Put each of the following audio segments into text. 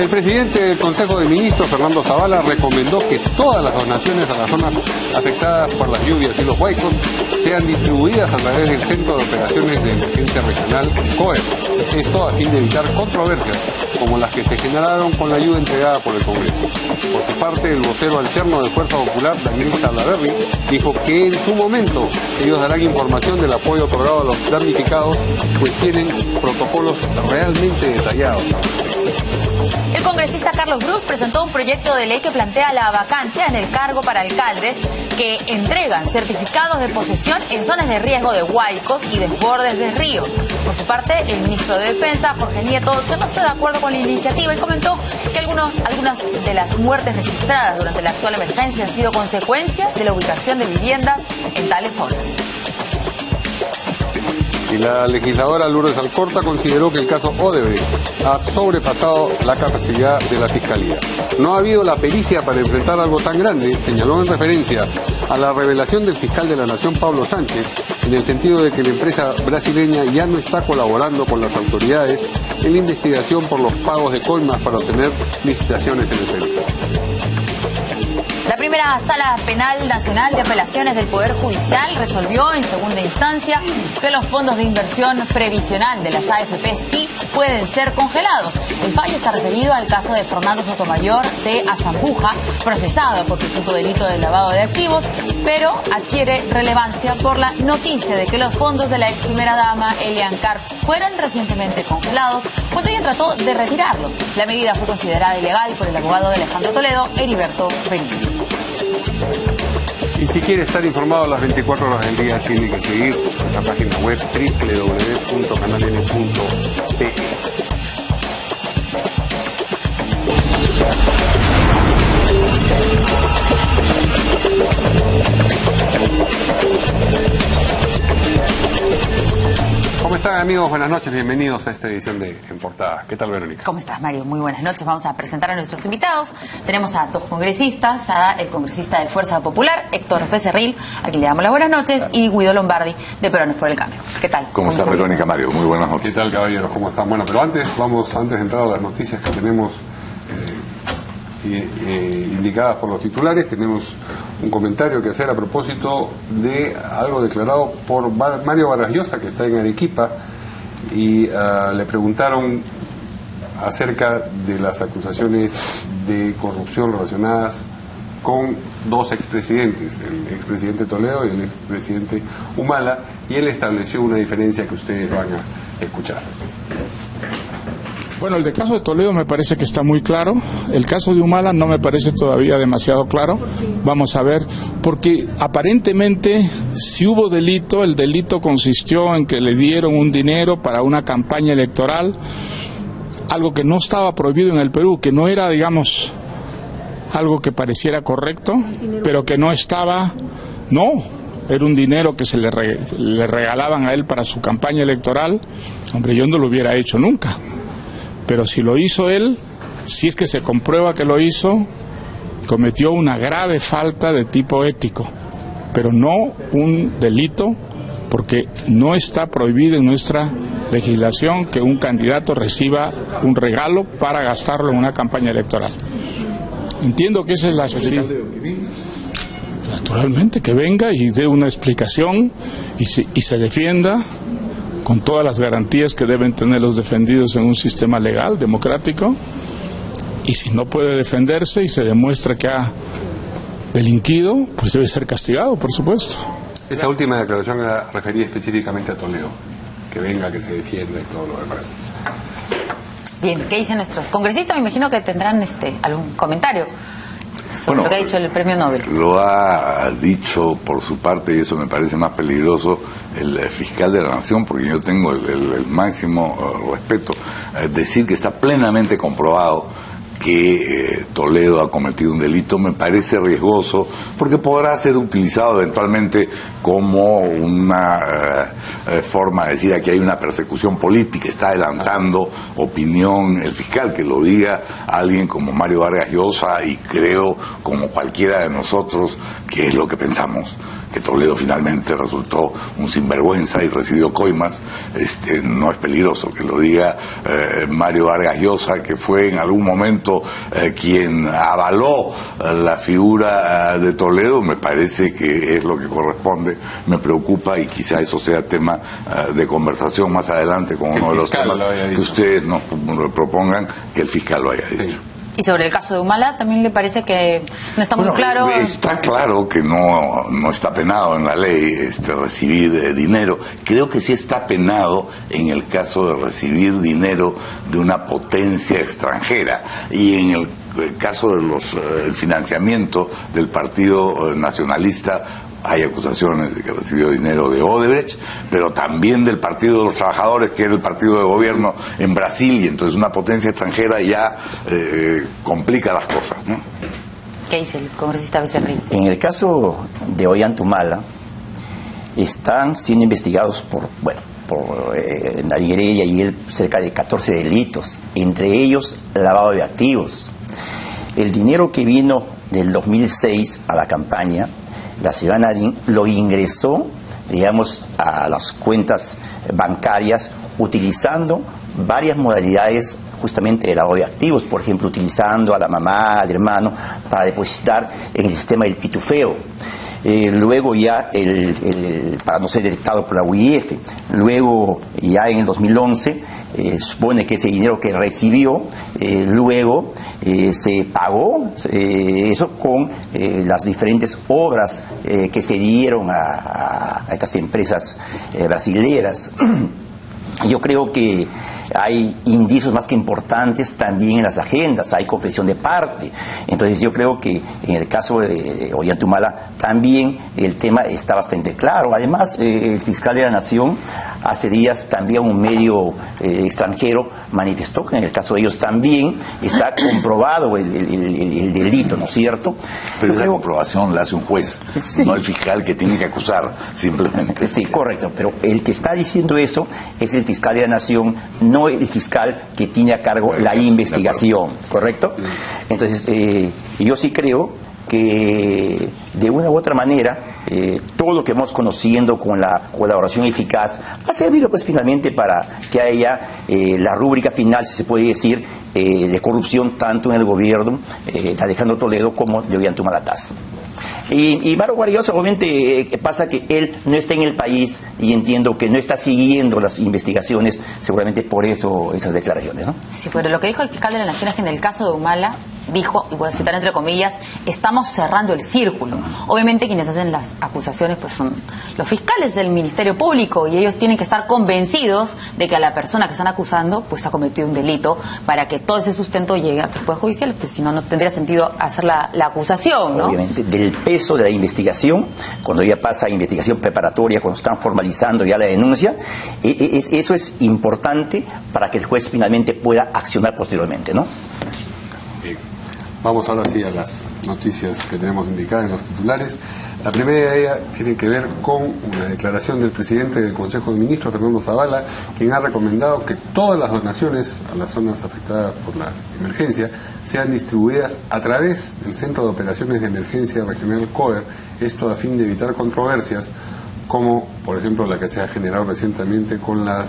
El presidente del Consejo de Ministros, Fernando Zavala, recomendó que todas las donaciones a las zonas afectadas por las lluvias y los huaicos sean distribuidas a través del Centro de Operaciones de Emergencia Regional, COER. Esto a fin de evitar controversias como las que se generaron con la ayuda entregada por el Congreso. Por su parte, el vocero alterno de Fuerza Popular, Daniel Salaverry, dijo que en su momento ellos darán información del apoyo otorgado a los damnificados, pues tienen protocolos realmente detallados. El congresista Carlos Brus presentó un proyecto de ley que plantea la vacancia en el cargo para alcaldes que entregan certificados de posesión en zonas de riesgo de huaicos y desbordes de ríos. Por su parte, el ministro de Defensa, Jorge Nieto, se mostró de acuerdo con la iniciativa y comentó que algunas de las muertes registradas durante la actual emergencia han sido consecuencia de la ubicación de viviendas en tales zonas. Y la legisladora Lourdes Alcorta consideró que el caso Odebrecht ha sobrepasado la capacidad de la Fiscalía. No ha habido la pericia para enfrentar algo tan grande, señaló en referencia a la revelación del fiscal de la Nación, Pablo Sánchez, en el sentido de que la empresa brasileña ya no está colaborando con las autoridades en la investigación por los pagos de coimas para obtener licitaciones en el Perú. La primera Sala Penal Nacional de Apelaciones del Poder Judicial resolvió en segunda instancia que los fondos de inversión previsional de las AFP sí pueden ser congelados. El fallo está referido al caso de Fernando Sotomayor de Azambuja, procesado por presunto delito de lavado de activos, pero adquiere relevancia por la noticia de que los fondos de la ex primera dama Elian Karp fueron recientemente congelados cuando ella trató de retirarlos. La medida fue considerada ilegal por el abogado de Alejandro Toledo, Heriberto Benítez. Y si quiere estar informado las 24 horas del día, tiene que seguir nuestra página web www.canaln.pe. ¿Cómo están, amigos? Buenas noches, bienvenidos a esta edición de En Portada. ¿Qué tal, Verónica? ¿Cómo estás, Mario? Muy buenas noches. Vamos a presentar a nuestros invitados. Tenemos a dos congresistas, a el congresista de Fuerza Popular, Héctor Becerril, a quien le damos las buenas noches, y Guido Lombardi, de Perones por el Cambio. ¿Qué tal? ¿Cómo está, Verónica, Mario? Muy buenas noches. ¿Qué tal, caballeros? ¿Cómo están? Bueno, pero antes de entrar a las noticias que tenemos indicadas por los titulares, tenemos un comentario que hacer a propósito de algo declarado por Mario Vargas Llosa, que está en Arequipa, y le preguntaron acerca de las acusaciones de corrupción relacionadas con dos expresidentes, el expresidente Toledo y el expresidente Humala, y él estableció una diferencia que ustedes van a escuchar. Bueno, el caso de Toledo me parece que está muy claro. El caso de Humala no me parece todavía demasiado claro. Vamos a ver, porque aparentemente si hubo delito, el delito consistió en que le dieron un dinero para una campaña electoral, algo que no estaba prohibido en el Perú, que no era, digamos, algo que pareciera correcto, pero que no estaba, no, era un dinero que se le regalaban a él para su campaña electoral. Hombre, yo no lo hubiera hecho nunca. Pero si lo hizo él, si es que se comprueba que lo hizo, cometió una grave falta de tipo ético, pero no un delito, porque no está prohibido en nuestra legislación que un candidato reciba un regalo para gastarlo en una campaña electoral. Entiendo que esa es la... Sí. Naturalmente, que venga y dé una explicación y se defienda con todas las garantías que deben tener los defendidos en un sistema legal, democrático, y si no puede defenderse y se demuestra que ha delinquido, pues debe ser castigado, por supuesto. Esa última declaración era referida específicamente a Toledo, que venga, que se defienda y todo lo demás. Bien, ¿qué dicen nuestros congresistas? Me imagino que tendrán algún comentario sobre lo que ha dicho el premio Nobel. Lo ha dicho por su parte, y eso me parece más peligroso, el fiscal de la Nación, porque yo tengo el máximo respeto. Decir que está plenamente comprobado que Toledo ha cometido un delito me parece riesgoso, porque podrá ser utilizado eventualmente como una forma de decir aquí hay una persecución política, está adelantando opinión el fiscal, que lo diga alguien como Mario Vargas Llosa, y creo como cualquiera de nosotros que es lo que pensamos, que Toledo finalmente resultó un sinvergüenza y recibió coimas, no es peligroso. Que lo diga Mario Vargas Llosa, que fue en algún momento quien avaló la figura de Toledo, me parece que es lo que corresponde, me preocupa, y quizá eso sea tema de conversación más adelante con uno de los temas que ustedes nos propongan, que el fiscal lo haya dicho. Sí. Y sobre el caso de Humala, ¿también le parece que no está muy claro? Está claro que no está penado en la ley recibir dinero. Creo que sí está penado en el caso de recibir dinero de una potencia extranjera, y en el caso de el financiamiento del Partido Nacionalista hay acusaciones de que recibió dinero de Odebrecht, pero también del Partido de los Trabajadores, que era el partido de gobierno en Brasil, y entonces una potencia extranjera ya complica las cosas, ¿no? ¿Qué dice el congresista Becerril? En el caso de Ollanta están siendo investigados por Nayib y él cerca de 14 delitos, entre ellos lavado de activos. El dinero que vino del 2006 a la campaña, la señora Nadine lo ingresó, digamos, a las cuentas bancarias utilizando varias modalidades justamente de lavado de activos, por ejemplo, utilizando a la mamá, al hermano, para depositar en el sistema del pitufeo. Luego ya para no ser detectado por la UIF. Luego ya en el 2011 supone que ese dinero que recibió luego se pagó eso con las diferentes obras que se dieron a estas empresas brasileras. Yo creo que hay indicios más que importantes también en las agendas, hay confesión de parte. Entonces yo creo que en el caso de Ollanta Humala también el tema está bastante claro. Además, el fiscal de la Nación hace días también un medio extranjero manifestó que en el caso de ellos también está comprobado el delito, ¿no es cierto? Pero esa comprobación la hace un juez, sí, no el fiscal, que tiene que acusar simplemente. Sí, correcto, pero el que está diciendo eso es el fiscal de la Nación, no el fiscal que tiene a cargo la investigación, ¿correcto? Entonces, yo sí creo que de una u otra manera todo lo que vamos conociendo con la colaboración eficaz ha servido pues finalmente para que haya la rúbrica final, si se puede decir, de corrupción tanto en el gobierno de Alejandro Toledo como de Ollanta Humala. Y Mario Vargas Llosa, obviamente pasa que él no está en el país y entiendo que no está siguiendo las investigaciones, seguramente por eso esas declaraciones, ¿no? Sí, pero lo que dijo el fiscal de la Nación es que en el caso de Humala dijo, y voy a citar entre comillas, estamos cerrando el círculo. Obviamente quienes hacen las acusaciones pues son los fiscales del Ministerio Público, y ellos tienen que estar convencidos de que a la persona que están acusando pues ha cometido un delito para que todo ese sustento llegue al Poder Judicial, pues si no, no tendría sentido hacer la acusación, ¿no? Obviamente, del peso de la investigación, cuando ya pasa a investigación preparatoria, cuando están formalizando ya la denuncia, eso es importante para que el juez finalmente pueda accionar posteriormente, ¿no? Vamos ahora sí a las noticias que tenemos indicadas en los titulares. La primera de ellas tiene que ver con una declaración del presidente del Consejo de Ministros, Fernando Zavala, quien ha recomendado que todas las donaciones a las zonas afectadas por la emergencia sean distribuidas a través del Centro de Operaciones de Emergencia Regional COER, esto a fin de evitar controversias como, por ejemplo, la que se ha generado recientemente con la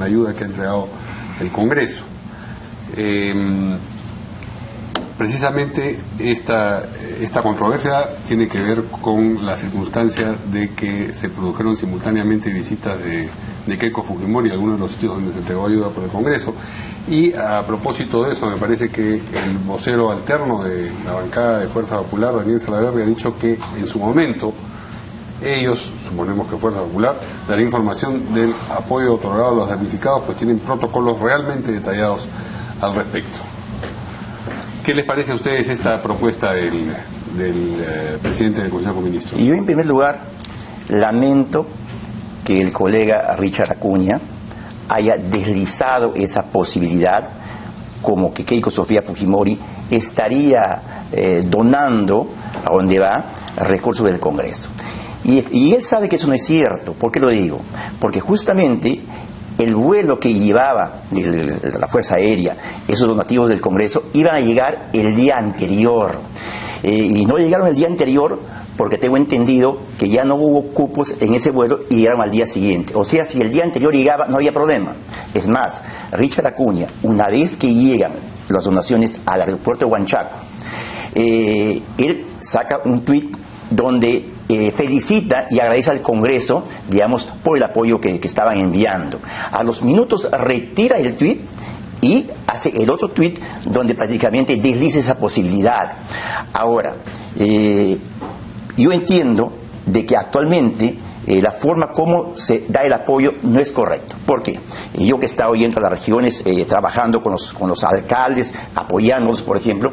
ayuda que ha entregado el Congreso. Precisamente esta controversia tiene que ver con la circunstancia de que se produjeron simultáneamente visitas de Keiko Fujimori a algunos de los sitios donde se entregó ayuda por el Congreso. Y a propósito de eso, me parece que el vocero alterno de la bancada de Fuerza Popular, Daniel Salaverry, ha dicho que en su momento ellos, suponemos que Fuerza Popular, dará información del apoyo otorgado a los damnificados, pues tienen protocolos realmente detallados al respecto. ¿Qué les parece a ustedes esta propuesta del presidente del Consejo de Ministros? Y yo, en primer lugar, lamento que el colega Richard Acuña haya deslizado esa posibilidad, como que Keiko Sofía Fujimori estaría donando a donde va recursos del Congreso. Y él sabe que eso no es cierto. ¿Por qué lo digo? Porque justamente el vuelo que llevaba de la Fuerza Aérea, esos donativos del Congreso, iban a llegar el día anterior. Y no llegaron el día anterior porque tengo entendido que ya no hubo cupos en ese vuelo y llegaron al día siguiente. O sea, si el día anterior llegaba, no había problema. Es más, Richard Acuña, una vez que llegan las donaciones al aeropuerto de Huanchaco, él saca un tuit donde felicita y agradece al Congreso, digamos, por el apoyo que estaban enviando. A los minutos retira el tuit y hace el otro tuit donde prácticamente desliza esa posibilidad. Ahora, yo entiendo de que actualmente la forma como se da el apoyo no es correcto. ¿Por qué? Yo que he estado yendo a las regiones trabajando con los alcaldes, apoyándolos, por ejemplo,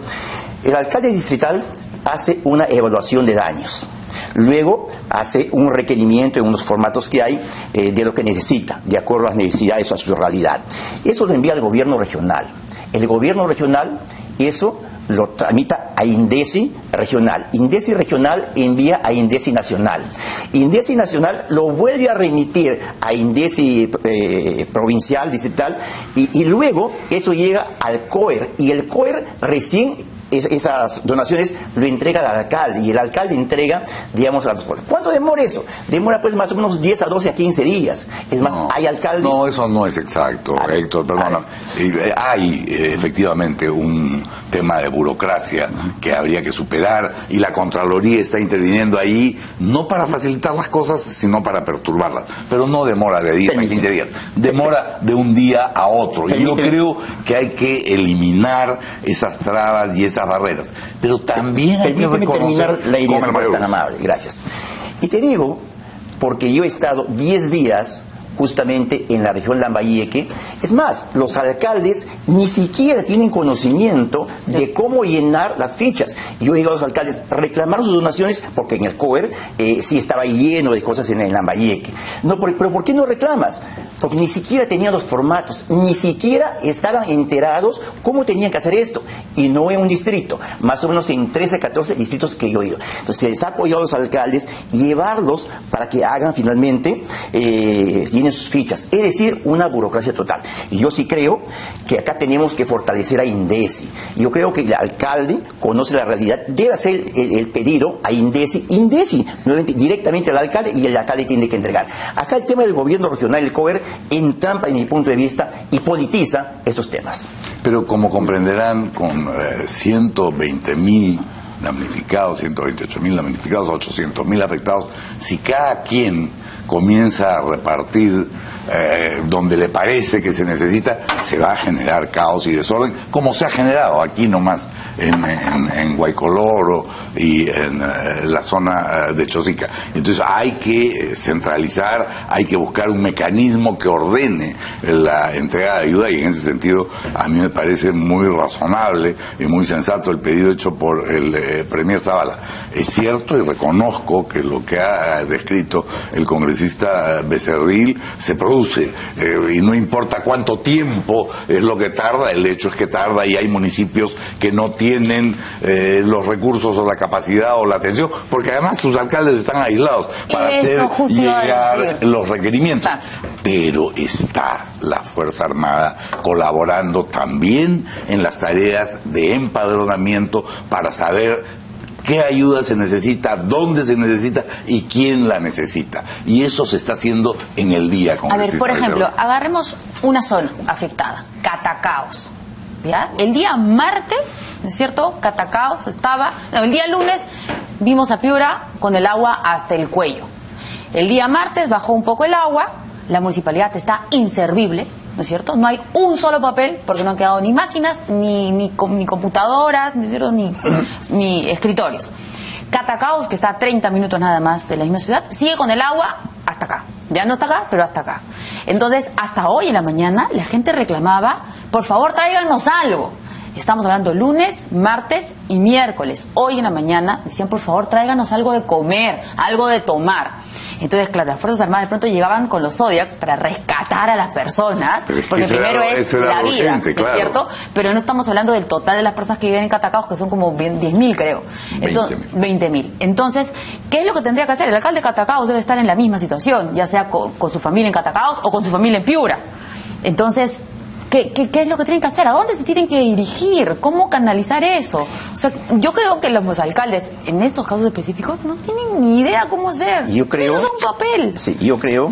el alcalde distrital hace una evaluación de daños. Luego hace un requerimiento en unos formatos que hay de lo que necesita, de acuerdo a las necesidades o a su realidad. Eso lo envía al gobierno regional. El gobierno regional, eso lo tramita a INDECI regional. INDECI regional envía a INDECI nacional. INDECI nacional lo vuelve a remitir a INDECI provincial, distrital, y luego eso llega al COER. Y el COER recién esas donaciones lo entrega al alcalde y el alcalde entrega, digamos, a los pueblos. ¿Cuánto demora eso? Demora pues más o menos 10 a 12 a 15 días. Es más, no, hay alcaldes... No, eso no es exacto, Héctor, perdona. Hay efectivamente un tema de burocracia que habría que superar y la Contraloría está interviniendo ahí, no para facilitar las cosas, sino para perturbarlas. Pero no demora de 10 a 15 días, demora de un día a otro. Y yo creo que hay que eliminar esas trabas y esas barreras, pero también hay que reconocer la idea tan amable, gracias. Y te digo, porque yo he estado 10 días justamente en la región Lambayeque. Es más, los alcaldes ni siquiera tienen conocimiento de cómo llenar las fichas. Yo he llegado a los alcaldes, reclamaron sus donaciones porque en el COER sí estaba lleno de cosas en el Lambayeque. No, pero ¿por qué no reclamas? Porque ni siquiera tenían los formatos, ni siquiera estaban enterados cómo tenían que hacer esto. Y no en un distrito, más o menos en 13, 14 distritos que yo he ido. Entonces se les ha apoyado a los alcaldes, llevarlos para que hagan finalmente, tienen sus fichas. Es decir, una burocracia total. Y yo sí creo que acá tenemos que fortalecer a INDECI. Yo creo que el alcalde conoce la realidad, debe hacer el pedido a INDECI. INDECI, nuevamente, directamente al alcalde, y el alcalde tiene que entregar. Acá el tema del gobierno regional, el COER, entrampa, en mi punto de vista, y politiza estos temas. Pero como comprenderán, con 120.000 damnificados, 128.000 damnificados, 800.000 afectados, si cada quien comienza a repartir donde le parece que se necesita, se va a generar caos y desorden, como se ha generado aquí nomás en Guaycoloro y en la zona de Chosica. Entonces hay que centralizar, hay que buscar un mecanismo que ordene la entrega de ayuda, y en ese sentido a mí me parece muy razonable y muy sensato el pedido hecho por el Premier Zavala. Es cierto y reconozco que lo que ha descrito el congresista Becerril se produce, y no importa cuánto tiempo es lo que tarda, el hecho es que tarda, y hay municipios que no tienen los recursos o la capacidad o la atención, porque además sus alcaldes están aislados para hacer llegar los requerimientos. Exacto. Pero está la Fuerza Armada colaborando también en las tareas de empadronamiento para saber qué ayuda se necesita, dónde se necesita y quién la necesita. Y eso se está haciendo en el día. A ver, por ejemplo, agarremos una zona afectada, Catacaos. ¿Ya? El día martes, ¿no es cierto? Catacaos estaba... No, el día lunes vimos a Piura con el agua hasta el cuello. El día martes bajó un poco el agua, la municipalidad está inservible, ¿no es cierto? No hay un solo papel, porque no han quedado ni máquinas, ni computadoras, ¿no es cierto? ni escritorios. Catacaos, que está a 30 minutos nada más de la misma ciudad, sigue con el agua hasta acá. Ya no está acá, pero hasta acá. Entonces, hasta hoy en la mañana, la gente reclamaba, por favor, tráiganos algo. Estamos hablando lunes, martes y miércoles. Hoy en la mañana decían, por favor, tráiganos algo de comer, algo de tomar. Entonces, claro, las Fuerzas Armadas de pronto llegaban con los Zodiacs para rescatar a las personas, porque primero es la vida, urgente, claro. ¿Es cierto? Pero no estamos hablando del total de las personas que viven en Catacaos, que son como 10.000, creo. 20.000. Entonces, ¿qué es lo que tendría que hacer? El alcalde de Catacaos debe estar en la misma situación, ya sea con su familia en Catacaos o con su familia en Piura. Entonces, ¿Qué es lo que tienen que hacer? ¿A dónde se tienen que dirigir? ¿Cómo canalizar eso? O sea, yo creo que los alcaldes, en estos casos específicos, no tienen ni idea cómo hacer. Yo creo, eso es un papel. Sí, yo creo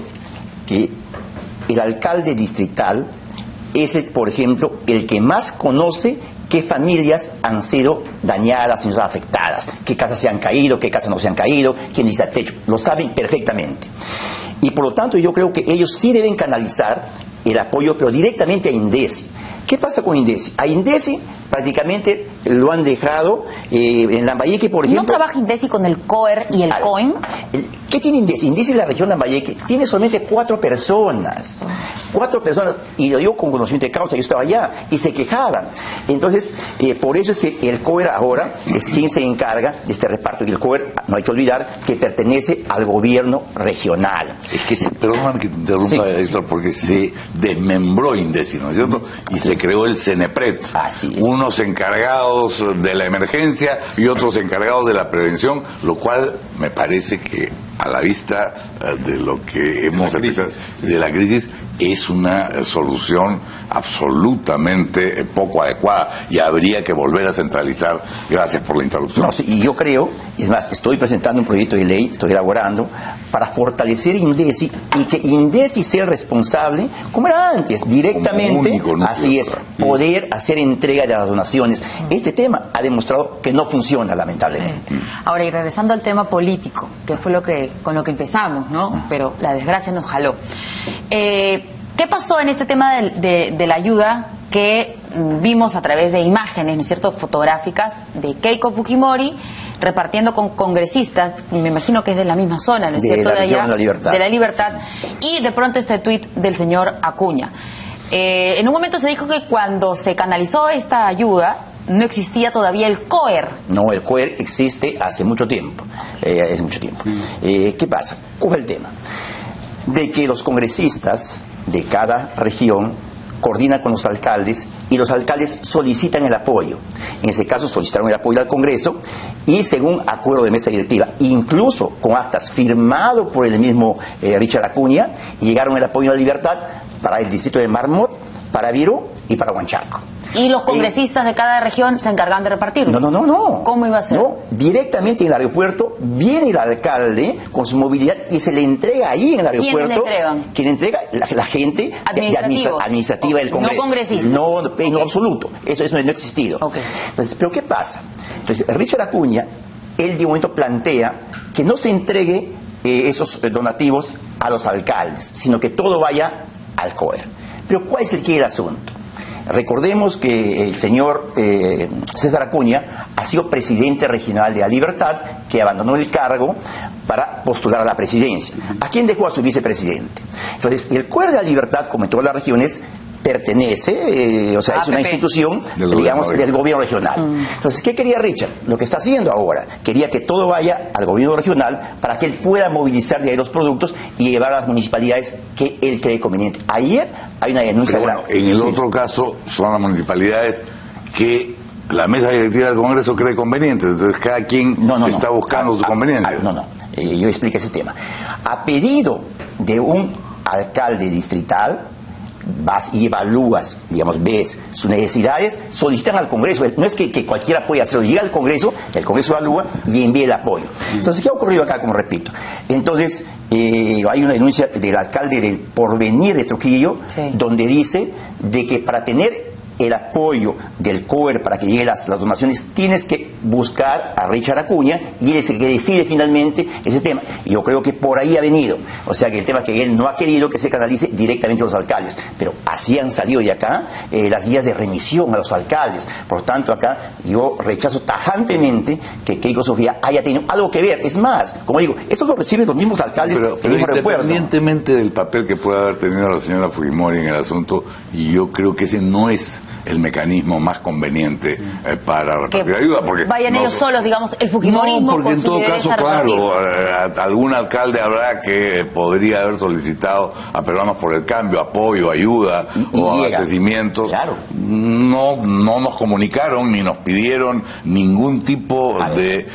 que el alcalde distrital es, por ejemplo, el que más conoce qué familias han sido dañadas y afectadas, qué casas se han caído, qué casas no se han caído, quién dice techo, lo saben perfectamente. Y por lo tanto yo creo que ellos sí deben canalizar el apoyo, pero directamente a INDECI. ¿Qué pasa con INDECI? A INDECI prácticamente lo han dejado en Lambayeque, por ejemplo. ¿No trabaja INDECI con el COER y el COEN? ¿Qué tiene INDECI? INDECI en la región de Lambayeque tiene solamente 4 personas. 4 personas, y lo digo con conocimiento de causa, yo estaba allá, y se quejaban. Entonces, por eso es que el COER ahora es quien se encarga de este reparto. Y el COER, no hay que olvidar, que pertenece al gobierno regional. Es que, perdóname que te interrumpa, Sí, Héctor, porque se desmembró INDECI, ¿no es cierto? Y se creó el CENEPRED. Así es. Unos encargados de la emergencia y otros encargados de la prevención, lo cual me parece que a la vista de lo que hemos empezado, de la crisis, es una solución absolutamente poco adecuada y habría que volver a centralizar. Gracias por la interrupción. No, sí, y yo creo, es más, estoy presentando un proyecto de ley, estoy elaborando, para fortalecer INDECI y que INDECI sea el responsable, como era antes, directamente, así es, poder hacer entrega de las donaciones. Este tema ha demostrado que no funciona, lamentablemente. Ahora, y regresando al tema político, que fue con lo que empezamos, ¿no? Pero la desgracia nos jaló. ¿Qué pasó en este tema de la ayuda que vimos a través de imágenes, ¿no es cierto?, fotográficas de Keiko Fujimori repartiendo con congresistas, me imagino que es de la misma zona, ¿no es cierto?, de allá, de la Libertad, y de pronto este tuit del señor Acuña. En un momento se dijo que cuando se canalizó esta ayuda no existía todavía el COER. No, el COER existe hace mucho tiempo. ¿Qué pasa? ¿Cuál es el tema? De que los congresistas de cada región coordinan con los alcaldes y los alcaldes solicitan el apoyo. En ese caso solicitaron el apoyo al Congreso y según acuerdo de mesa directiva, incluso con actas firmado por el mismo Richard Acuña, llegaron el apoyo a la Libertad para el distrito de Marmot, para Virú y para Huanchalco. ¿Y los congresistas de cada región se encargan de repartirlo? No. ¿Cómo iba a ser? No, directamente en el aeropuerto viene el alcalde con su movilidad y se le entrega ahí en el aeropuerto. ¿Quién le entregan? ¿Quién entrega? La gente administrativa del Congreso. No congresistas. No, en lo absoluto. Eso no ha existido. Okay. Entonces, ¿pero qué pasa? Entonces, Richard Acuña, él de un momento plantea que no se entregue esos donativos a los alcaldes, sino que todo vaya al COER. Pero ¿cuál es el asunto? Recordemos que el señor César Acuña ha sido presidente regional de La Libertad, que abandonó el cargo para postular a la presidencia. ¿A quién dejó? A su vicepresidente. Entonces, el COER de La Libertad, como en todas las regiones, pertenece, es una institución, digamos, del gobierno regional. Entonces, ¿qué quería Richard? Lo que está haciendo ahora, quería que todo vaya al gobierno regional para que él pueda movilizar de ahí los productos y llevar a las municipalidades que él cree conveniente. Ayer hay una denuncia. Pero bueno, en el otro caso son las municipalidades que la mesa directiva del Congreso cree conveniente, entonces cada quien está buscando su conveniencia. Yo explico ese tema. A pedido de un alcalde distrital, vas y evalúas, digamos, ves sus necesidades, solicitan al Congreso. No es que cualquiera pueda hacerlo, llega al Congreso, el Congreso evalúa y envía el apoyo. Entonces, ¿qué ha ocurrido acá? Como repito, entonces hay una denuncia del alcalde del Porvenir de Trujillo, donde dice de que para tener el apoyo del COER para que lleguen las donaciones, tienes que buscar a Richard Acuña y él es el que decide finalmente ese tema. Y yo creo que por ahí ha venido. O sea que el tema es que él no ha querido que se canalice directamente a los alcaldes. Pero así han salido de acá las guías de remisión a los alcaldes. Por tanto, acá yo rechazo tajantemente que Keiko Sofía haya tenido algo que ver. Es más, como digo, eso lo reciben los mismos alcaldes pero independientemente del papel que pueda haber tenido la señora Fujimori en el asunto, y yo creo que ese no es el mecanismo más conveniente para repartir ayuda, porque vayan ellos solos, digamos, el fujimorismo. No, porque en todo caso, claro, algún alcalde habrá que podría haber solicitado a Peruanos por el Cambio apoyo, ayuda o abastecimientos. Claro. No nos comunicaron ni nos pidieron ningún tipo de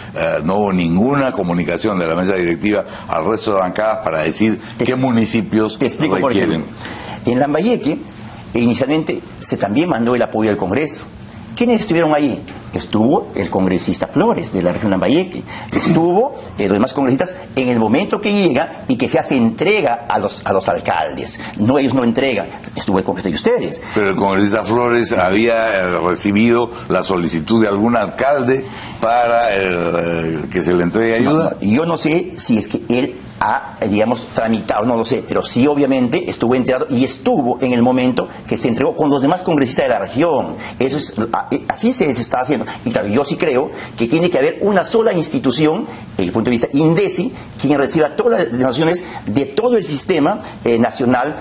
no hubo ninguna comunicación de la mesa directiva al resto de bancadas para decir qué municipios te explico, requieren. Por ejemplo, en Lambayeque inicialmente se también mandó el apoyo del Congreso. ¿Quiénes estuvieron ahí? Estuvo el congresista Flores de la región de Lambayeque, estuvo los demás congresistas en el momento que llega y que se hace entrega a los alcaldes. No, ellos no entregan, estuvo el congresista de ustedes. Pero el congresista Flores había recibido la solicitud de algún alcalde para que se le entregue ayuda. No, yo no sé si es que él ha, digamos, tramitado, no lo sé, pero sí obviamente estuvo enterado y estuvo en el momento que se entregó con los demás congresistas de la región. Eso es, así se está haciendo. Y claro, yo sí creo que tiene que haber una sola institución, desde el punto de vista INDECI, quien reciba todas las donaciones de todo el sistema nacional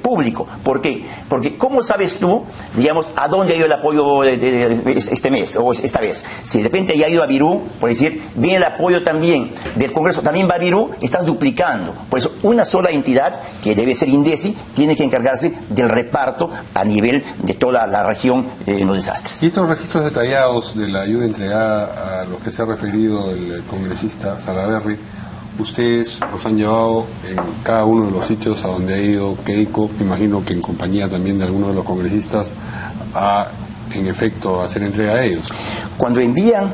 público. ¿Por qué? Porque ¿cómo sabes tú, digamos, a dónde ha ido el apoyo este mes o esta vez? Si de repente ya ha ido a Virú, por decir, viene el apoyo también del Congreso, también va a Virú, estás duplicando. Por eso, una sola entidad, que debe ser INDECI, tiene que encargarse del reparto a nivel de toda la región en los desastres. Y estos registros detallados de la ayuda entregada a los que se ha referido el congresista Salaverry, ustedes los han llevado en cada uno de los sitios a donde ha ido Keiko, me imagino que en compañía también de algunos de los congresistas, en efecto, hacer entrega a ellos. Cuando envían,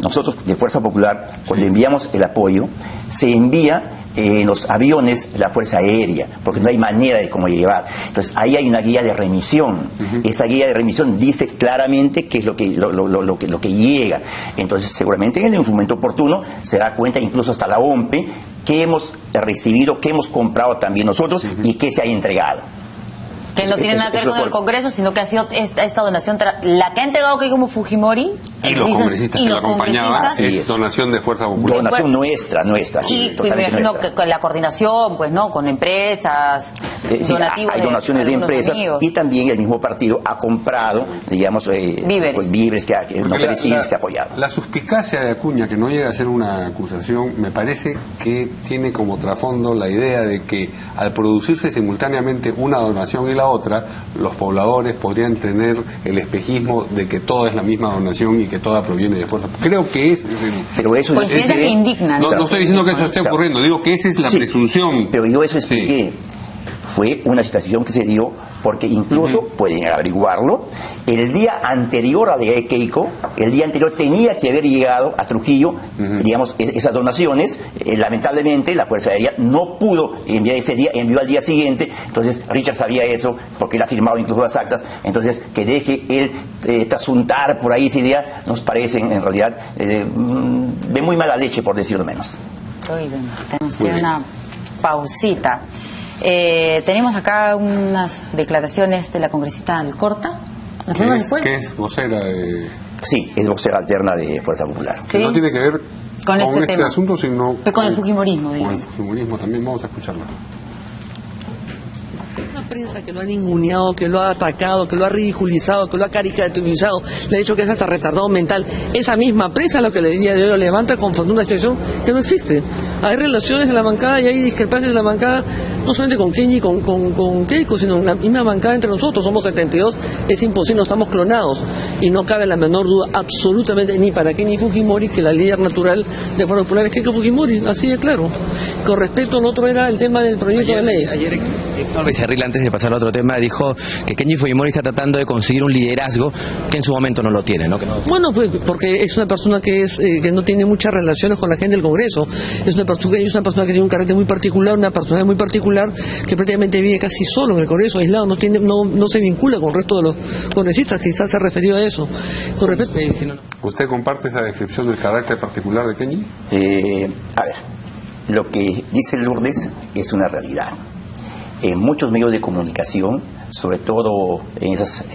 nosotros de Fuerza Popular, cuando enviamos el apoyo, se envía en los aviones de la Fuerza Aérea, porque no hay manera de cómo llevar. Entonces ahí hay una guía de remisión. Esa guía de remisión dice claramente qué es lo que llega. Entonces seguramente en el momento oportuno se da cuenta, incluso hasta la OMPE, que hemos recibido, que hemos comprado también nosotros y que se ha entregado. Que no tiene nada que ver con el Congreso, sino que ha sido esta donación, la que ha entregado Keiko Fujimori. Y los congresistas que la acompañaban, es donación de Fuerza Popular. Donación nuestra, sí, y me imagino que con la coordinación, pues, ¿no? Con empresas, donativos. Hay donaciones de empresas amigos. Y también el mismo partido ha comprado, digamos, víveres no perecibles que ha apoyado. La suspicacia de Acuña, que no llega a ser una acusación, me parece que tiene como trasfondo la idea de que al producirse simultáneamente una donación y la otra, los pobladores podrían tener el espejismo de que toda es la misma donación y que toda proviene de Fuerza. Creo que es... Pero eso coincidencias que indignan. No estoy diciendo que eso esté ocurriendo, digo que esa es la presunción. Pero yo eso expliqué. Fue una situación que se dio porque incluso, pueden averiguarlo, el día anterior a la llegada de Keiko, el día anterior tenía que haber llegado a Trujillo, digamos, esas donaciones. Lamentablemente la Fuerza Aérea no pudo enviar ese día, envió al día siguiente. Entonces Richard sabía eso porque él ha firmado incluso las actas. Entonces que deje él trasuntar por ahí esa idea, nos parece en realidad de muy mala leche, por decirlo menos. Tenemos que una pausita. Tenemos acá unas declaraciones de la congresista Alcorta. ¿Qué es vocera de...? Sí, es vocera alterna de Fuerza Popular. Que no tiene que ver con este asunto, sino con el fujimorismo. Con el fujimorismo también. Vamos a escucharlo. Prensa que lo ha ninguneado, que lo ha atacado, que lo ha ridiculizado, que lo ha caricaturizado, le ha dicho que es hasta retardado mental. Esa misma prensa lo que le día de hoy lo levanta confundiendo una situación que no existe. Hay relaciones en la bancada y hay discrepancias en la bancada, no solamente con Kenji, con Keiko, sino en la misma bancada entre nosotros. Somos 72, es imposible, no estamos clonados. Y no cabe la menor duda absolutamente ni para Kenji Fujimori que la líder natural de Fuerza Popular es Keiko Fujimori, así de claro. Con respecto al otro era el tema del proyecto de ley. Ayer Héctor Becerril, antes de pasar a otro tema, dijo que Kenji Fujimori está tratando de conseguir un liderazgo que en su momento no lo tiene, ¿no? Bueno, pues porque es una persona que no tiene muchas relaciones con la gente del Congreso. Es una persona que tiene un carácter muy particular, una personalidad muy particular, que prácticamente vive casi solo en el Congreso, aislado, no se vincula con el resto de los congresistas, quizás se ha referido a eso. Con respecto... ¿Usted comparte esa descripción del carácter particular de Kenji? A ver, lo que dice Lourdes es una realidad. En muchos medios de comunicación, sobre todo en esas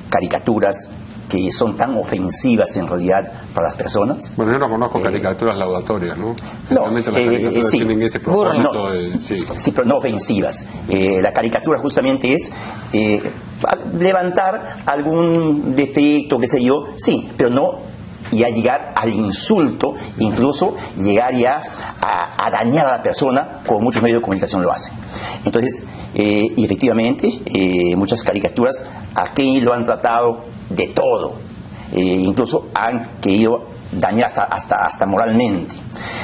caricaturas que son tan ofensivas en realidad para las personas. Bueno, yo no conozco caricaturas laudatorias, ¿no? No, las caricaturas sí, tienen ese propósito sí, pero no ofensivas. La caricatura justamente es levantar algún defecto, qué sé yo, sí, pero no ya llegar al insulto, incluso llegar ya a dañar a la persona, como muchos medios de comunicación lo hacen. Entonces, y efectivamente, muchas caricaturas a Kenji lo han tratado de todo, incluso han querido dañar hasta moralmente.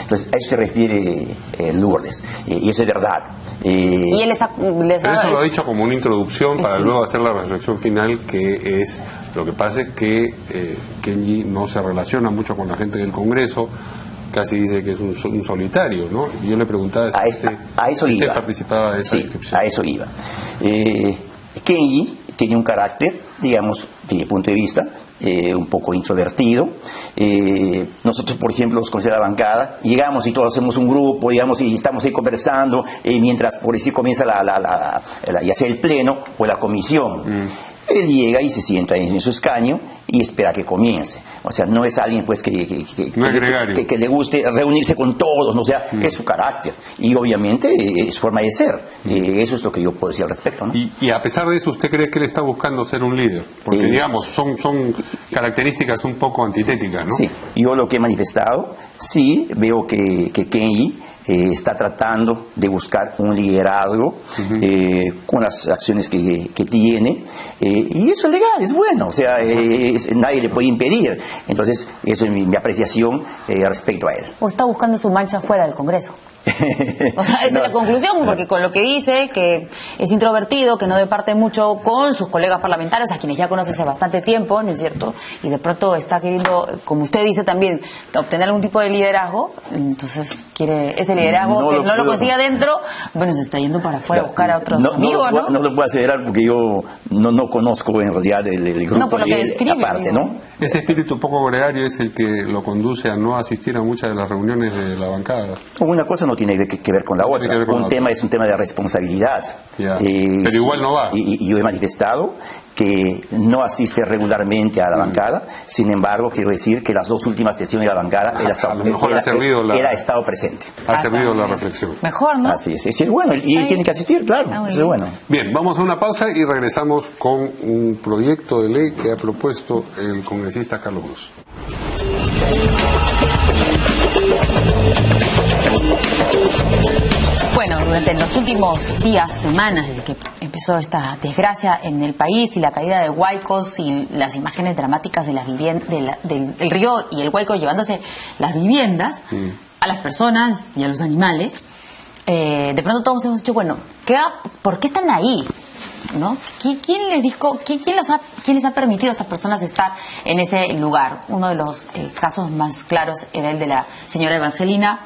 Entonces, a eso se refiere Lourdes, y eso es verdad. Y él Pero eso lo ha dicho como una introducción para luego hacer la reflexión final, que es, lo que pasa es que Kenji no se relaciona mucho con la gente del Congreso, casi dice que es un solitario, ¿no? Y yo le preguntaba si usted participaba de esa descripción. A eso iba. Kenji tiene un carácter, digamos, desde mi punto de vista, un poco introvertido. Nosotros, por ejemplo, los consejeros de la bancada, llegamos y todos hacemos un grupo, digamos, y estamos ahí conversando, mientras por decir comienza ya sea el pleno o la comisión. Él llega y se sienta en su escaño y espera que comience. O sea, no es alguien pues que le guste reunirse con todos, ¿no? O sea, es su carácter. Y obviamente es forma de ser. Eso es lo que yo puedo decir al respecto, ¿no? Y a pesar de eso, ¿usted cree que él está buscando ser un líder? Porque, digamos, son características un poco antitéticas, ¿no? Sí, yo lo que he manifestado, sí, veo que Kenji está tratando de buscar un liderazgo con las acciones que tiene, y eso es legal, es bueno, o sea, nadie le puede impedir. Entonces, eso es mi apreciación respecto a él. ¿O está buscando su mancha fuera del Congreso? O sea, esa es la conclusión, porque con lo que dice, que es introvertido, que no departe mucho con sus colegas parlamentarios, a quienes ya conoce hace bastante tiempo, ¿no es cierto? Y de pronto está queriendo, como usted dice también, obtener algún tipo de liderazgo. Entonces quiere ese liderazgo, que no lo consiga dentro, bueno, se está yendo para afuera a buscar a otros amigos, ¿no? No lo puedo aseverar porque yo no conozco en realidad el grupo, por lo que describe, aparte, ¿no? Ese espíritu poco gregario es el que lo conduce a no asistir a muchas de las reuniones de la bancada. Una cosa no tiene que ver con la otra. Es un tema de responsabilidad. Pero igual no va. Y yo he manifestado que no asiste regularmente a la bancada. Sin embargo, quiero decir que las dos últimas sesiones de la bancada él ha estado presente. Ha servido la reflexión. Mejor, ¿no? Así es. Es bueno. Y él tiene que asistir, claro. Eso es bueno. Bien, vamos a una pausa y regresamos con un proyecto de ley que ha propuesto el congresista Carlos Brus. Bueno, durante los últimos días, semanas, desde que empezó esta desgracia en el país y la caída de huaicos y las imágenes dramáticas de las del río y el huaico llevándose las viviendas a las personas y a los animales, de pronto todos hemos dicho, bueno, ¿por qué están ahí? ¿No? ¿Quién les ha permitido a estas personas estar en ese lugar? Uno de los casos más claros era el de la señora Evangelina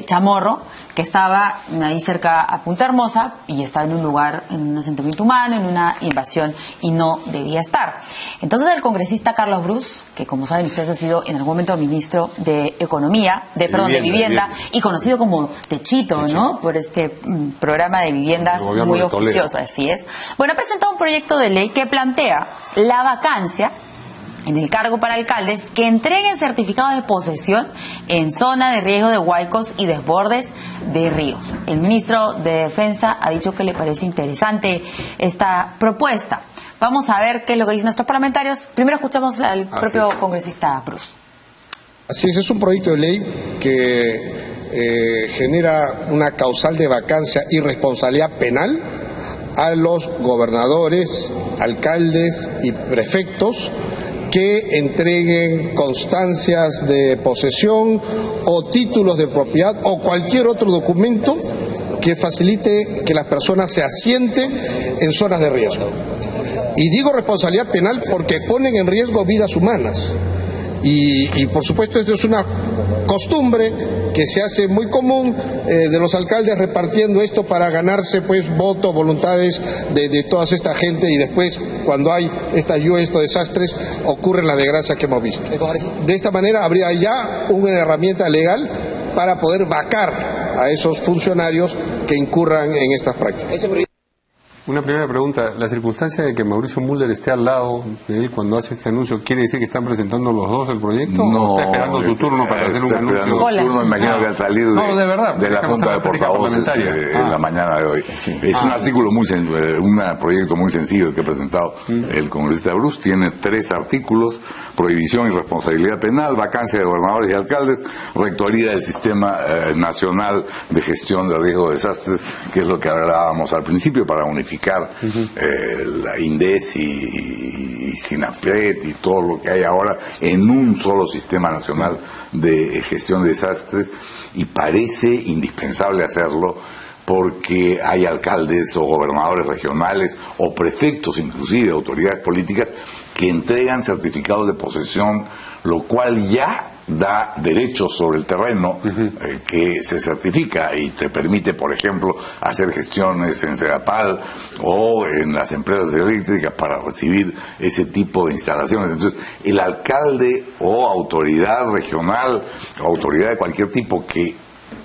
Chamorro, que estaba ahí cerca a Punta Hermosa y estaba en un lugar, en un asentamiento humano, en una invasión, y no debía estar. Entonces el congresista Carlos Brus, que como saben ustedes ha sido en algún momento ministro de Economía, de Vivienda, y conocido como Techito, ¿no? Por este programa de viviendas muy oficioso, así es. Bueno, ha presentado un proyecto de ley que plantea la vacancia en el cargo para alcaldes que entreguen certificados de posesión en zona de riesgo de huaicos y desbordes de ríos. El ministro de Defensa ha dicho que le parece interesante esta propuesta. Vamos a ver qué es lo que dicen nuestros parlamentarios. Primero escuchamos al propio congresista Brus. Así es un proyecto de ley que genera una causal de vacancia y responsabilidad penal a los gobernadores, alcaldes y prefectos que entreguen constancias de posesión o títulos de propiedad o cualquier otro documento que facilite que las personas se asienten en zonas de riesgo. Y digo responsabilidad penal porque ponen en riesgo vidas humanas. Y por supuesto esto es una costumbre que se hace muy común de los alcaldes repartiendo esto para ganarse pues votos, voluntades de toda esta gente, y después cuando hay estos desastres ocurre la desgracia que hemos visto. De esta manera habría ya una herramienta legal para poder vacar a esos funcionarios que incurran en estas prácticas. Una primera pregunta, la circunstancia de que Mauricio Mulder esté al lado de él cuando hace este anuncio, ¿quiere decir que están presentando los dos el proyecto? No, ¿o está esperando su turno para hacer un anuncio? Su turno, imagino que al salir de la Junta de Portavoces en la mañana de hoy. Sí. Es un artículo un proyecto muy sencillo que ha presentado el congresista Brus. Tiene 3 artículos: prohibición y responsabilidad penal, vacancia de gobernadores y alcaldes, rectoría del Sistema Nacional de Gestión de Riesgo de Desastres, que es lo que hablábamos al principio, para unificar la INDES y SINAPRED y todo lo que hay ahora en un solo Sistema Nacional de Gestión de Desastres, y parece indispensable hacerlo porque hay alcaldes o gobernadores regionales o prefectos, inclusive autoridades políticas, que entregan certificados de posesión, lo cual ya da derechos sobre el terreno que se certifica y te permite, por ejemplo, hacer gestiones en Sedapal o en las empresas eléctricas para recibir ese tipo de instalaciones. Entonces, el alcalde o autoridad regional o autoridad de cualquier tipo que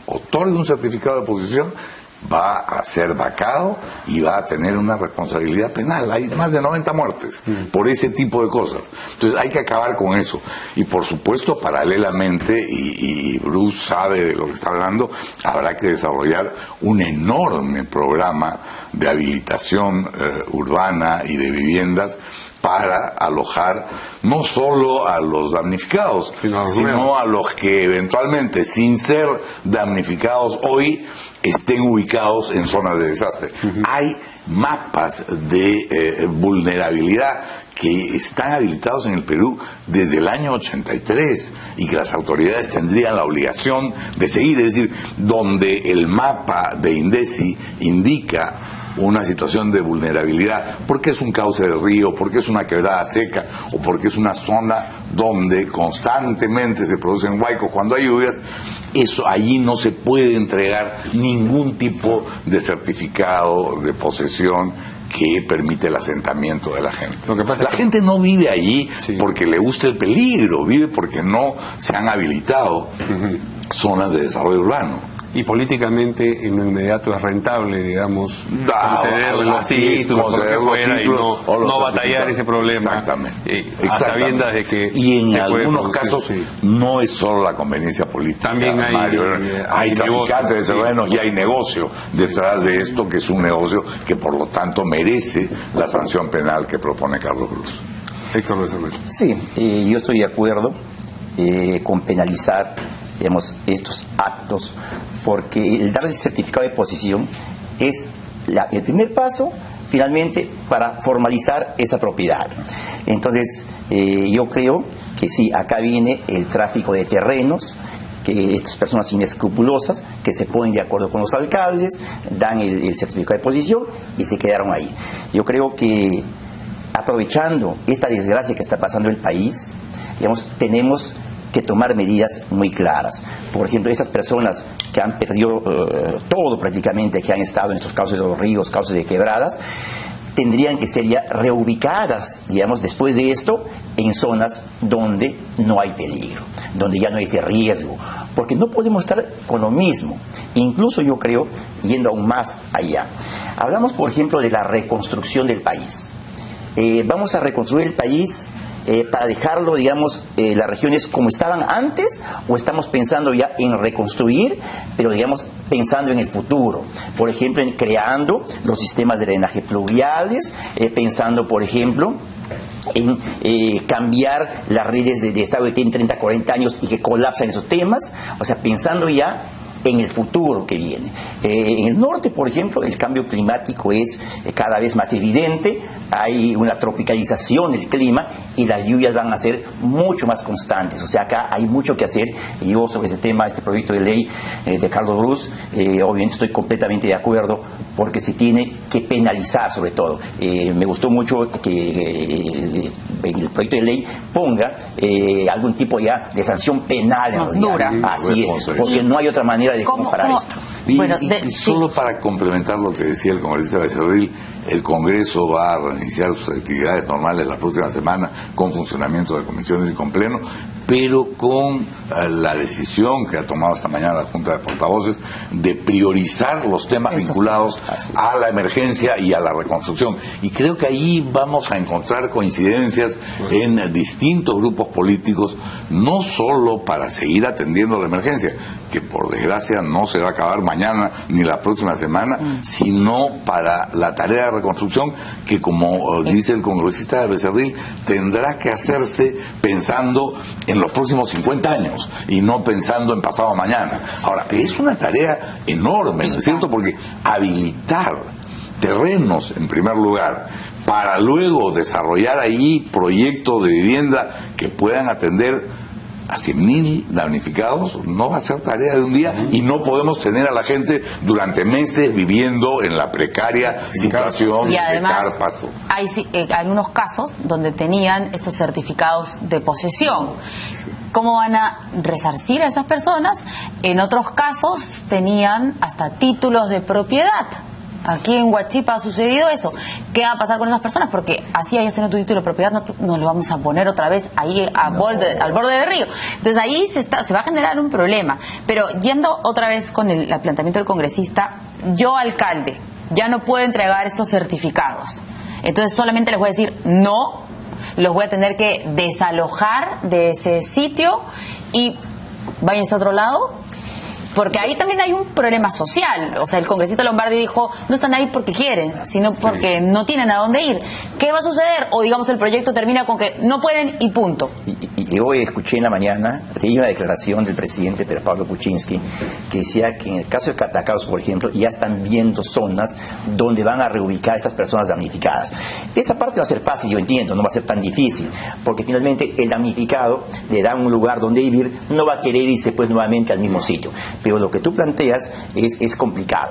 otorgue un certificado de posesión va a ser vacado y va a tener una responsabilidad penal. Hay más de 90 muertes por ese tipo de cosas. Entonces hay que acabar con eso. Y por supuesto, paralelamente, y Bruce sabe de lo que está hablando, habrá que desarrollar un enorme programa de habilitación urbana y de viviendas para alojar no solo a los damnificados, sino a los que eventualmente, sin ser damnificados hoy, estén ubicados en zonas de desastre. Hay mapas de vulnerabilidad que están habilitados en el Perú desde el año 83 y que las autoridades tendrían la obligación de seguir, es decir, donde el mapa de INDECI indica una situación de vulnerabilidad, porque es un cauce de río, porque es una quebrada seca o porque es una zona donde constantemente se producen huaicos cuando hay lluvias, eso allí no se puede entregar ningún tipo de certificado de posesión que permite el asentamiento de la gente. Lo que pasa la gente no vive allí porque le gusta el peligro, vive porque no se han habilitado zonas de desarrollo urbano. Y políticamente en lo inmediato es rentable, digamos, conceder los títulos, y no batallar ese problema. Exactamente. A sabiendas de que... Y en algunos casos no es solo la conveniencia política. También hay traficantes de terrenos y hay negocio detrás de esto, que es un negocio que por lo tanto merece la sanción penal que propone Carlos Cruz. Héctor Becerril. Sí, yo estoy de acuerdo con penalizar, digamos, estos actos, porque el dar el certificado de posesión es el primer paso finalmente para formalizar esa propiedad. Entonces yo creo que sí, acá viene el tráfico de terrenos, que estas personas inescrupulosas que se ponen de acuerdo con los alcaldes, dan el certificado de posesión y se quedaron ahí. Yo creo que aprovechando esta desgracia que está pasando el país, digamos, tenemos que tomar medidas muy claras. Por ejemplo, estas personas que han perdido todo prácticamente, que han estado en estos cauces de los ríos, cauces de quebradas, tendrían que ser ya reubicadas, digamos, después de esto, en zonas donde no hay peligro, donde ya no hay ese riesgo, porque no podemos estar con lo mismo. Incluso yo creo, yendo aún más allá, hablamos, por ejemplo, de la reconstrucción del país. Vamos a reconstruir el país para dejarlo, digamos, las regiones como estaban antes, o estamos pensando ya en reconstruir, pero digamos pensando en el futuro, por ejemplo en creando los sistemas de drenaje pluviales, pensando por ejemplo en cambiar las redes de estado que tienen 30, 40 años y que colapsan esos temas, o sea, pensando ya en el futuro que viene. En el norte, por ejemplo, el cambio climático es cada vez más evidente, hay una tropicalización del clima y las lluvias van a ser mucho más constantes. O sea, acá hay mucho que hacer. Y yo sobre ese tema, este proyecto de ley de Carlos Cruz, obviamente estoy completamente de acuerdo, porque se tiene que penalizar sobre todo. Me gustó mucho que en el proyecto de ley ponga algún tipo ya de sanción penal en realidad. Así es, porque no hay otra manera de comparar esto. Y solo para complementar lo que decía el congresista Becerril, el Congreso va a reiniciar sus actividades normales la próxima semana con funcionamiento de comisiones y con pleno, pero con la decisión que ha tomado esta mañana la Junta de Portavoces de priorizar los temas vinculados a la emergencia y a la reconstrucción. Y creo que ahí vamos a encontrar coincidencias en distintos grupos políticos, no solo para seguir atendiendo la emergencia, que por desgracia no se va a acabar mañana ni la próxima semana, sino para la tarea de reconstrucción que, como dice el congresista Becerril, tendrá que hacerse pensando en los próximos 50 años y no pensando en pasado mañana. Ahora, es una tarea enorme, ¿no es cierto? Porque habilitar terrenos, en primer lugar, para luego desarrollar ahí proyectos de vivienda que puedan atender a 100.000 damnificados no va a ser tarea de un día, y no podemos tener a la gente durante meses viviendo en la precaria situación y además, de carpas. Hay algunos casos donde tenían estos certificados de posesión. ¿Cómo van a resarcir a esas personas? En otros casos tenían hasta títulos de propiedad. Aquí en Huachipa ha sucedido eso. ¿Qué va a pasar con esas personas? Porque así hayas tenido tu título de propiedad, no lo vamos a poner otra vez ahí al borde del río. Entonces ahí se va a generar un problema. Pero yendo otra vez con el planteamiento del congresista, yo, alcalde, ya no puedo entregar estos certificados. Entonces solamente les voy a decir no, los voy a tener que desalojar de ese sitio y váyanse a otro lado. Porque ahí también hay un problema social. O sea, el congresista Lombardi dijo, no están ahí porque quieren, sino porque no tienen a dónde ir. ¿Qué va a suceder? O digamos el proyecto termina con que no pueden y punto. Y hoy escuché en la mañana, leí una declaración del presidente Pedro Pablo Kuczynski, que decía que en el caso de Catacaos, por ejemplo, ya están viendo zonas donde van a reubicar a estas personas damnificadas. Esa parte va a ser fácil, yo entiendo, no va a ser tan difícil, porque finalmente el damnificado le da un lugar donde vivir, no va a querer irse pues nuevamente al mismo sitio. Pero lo que tú planteas es complicado.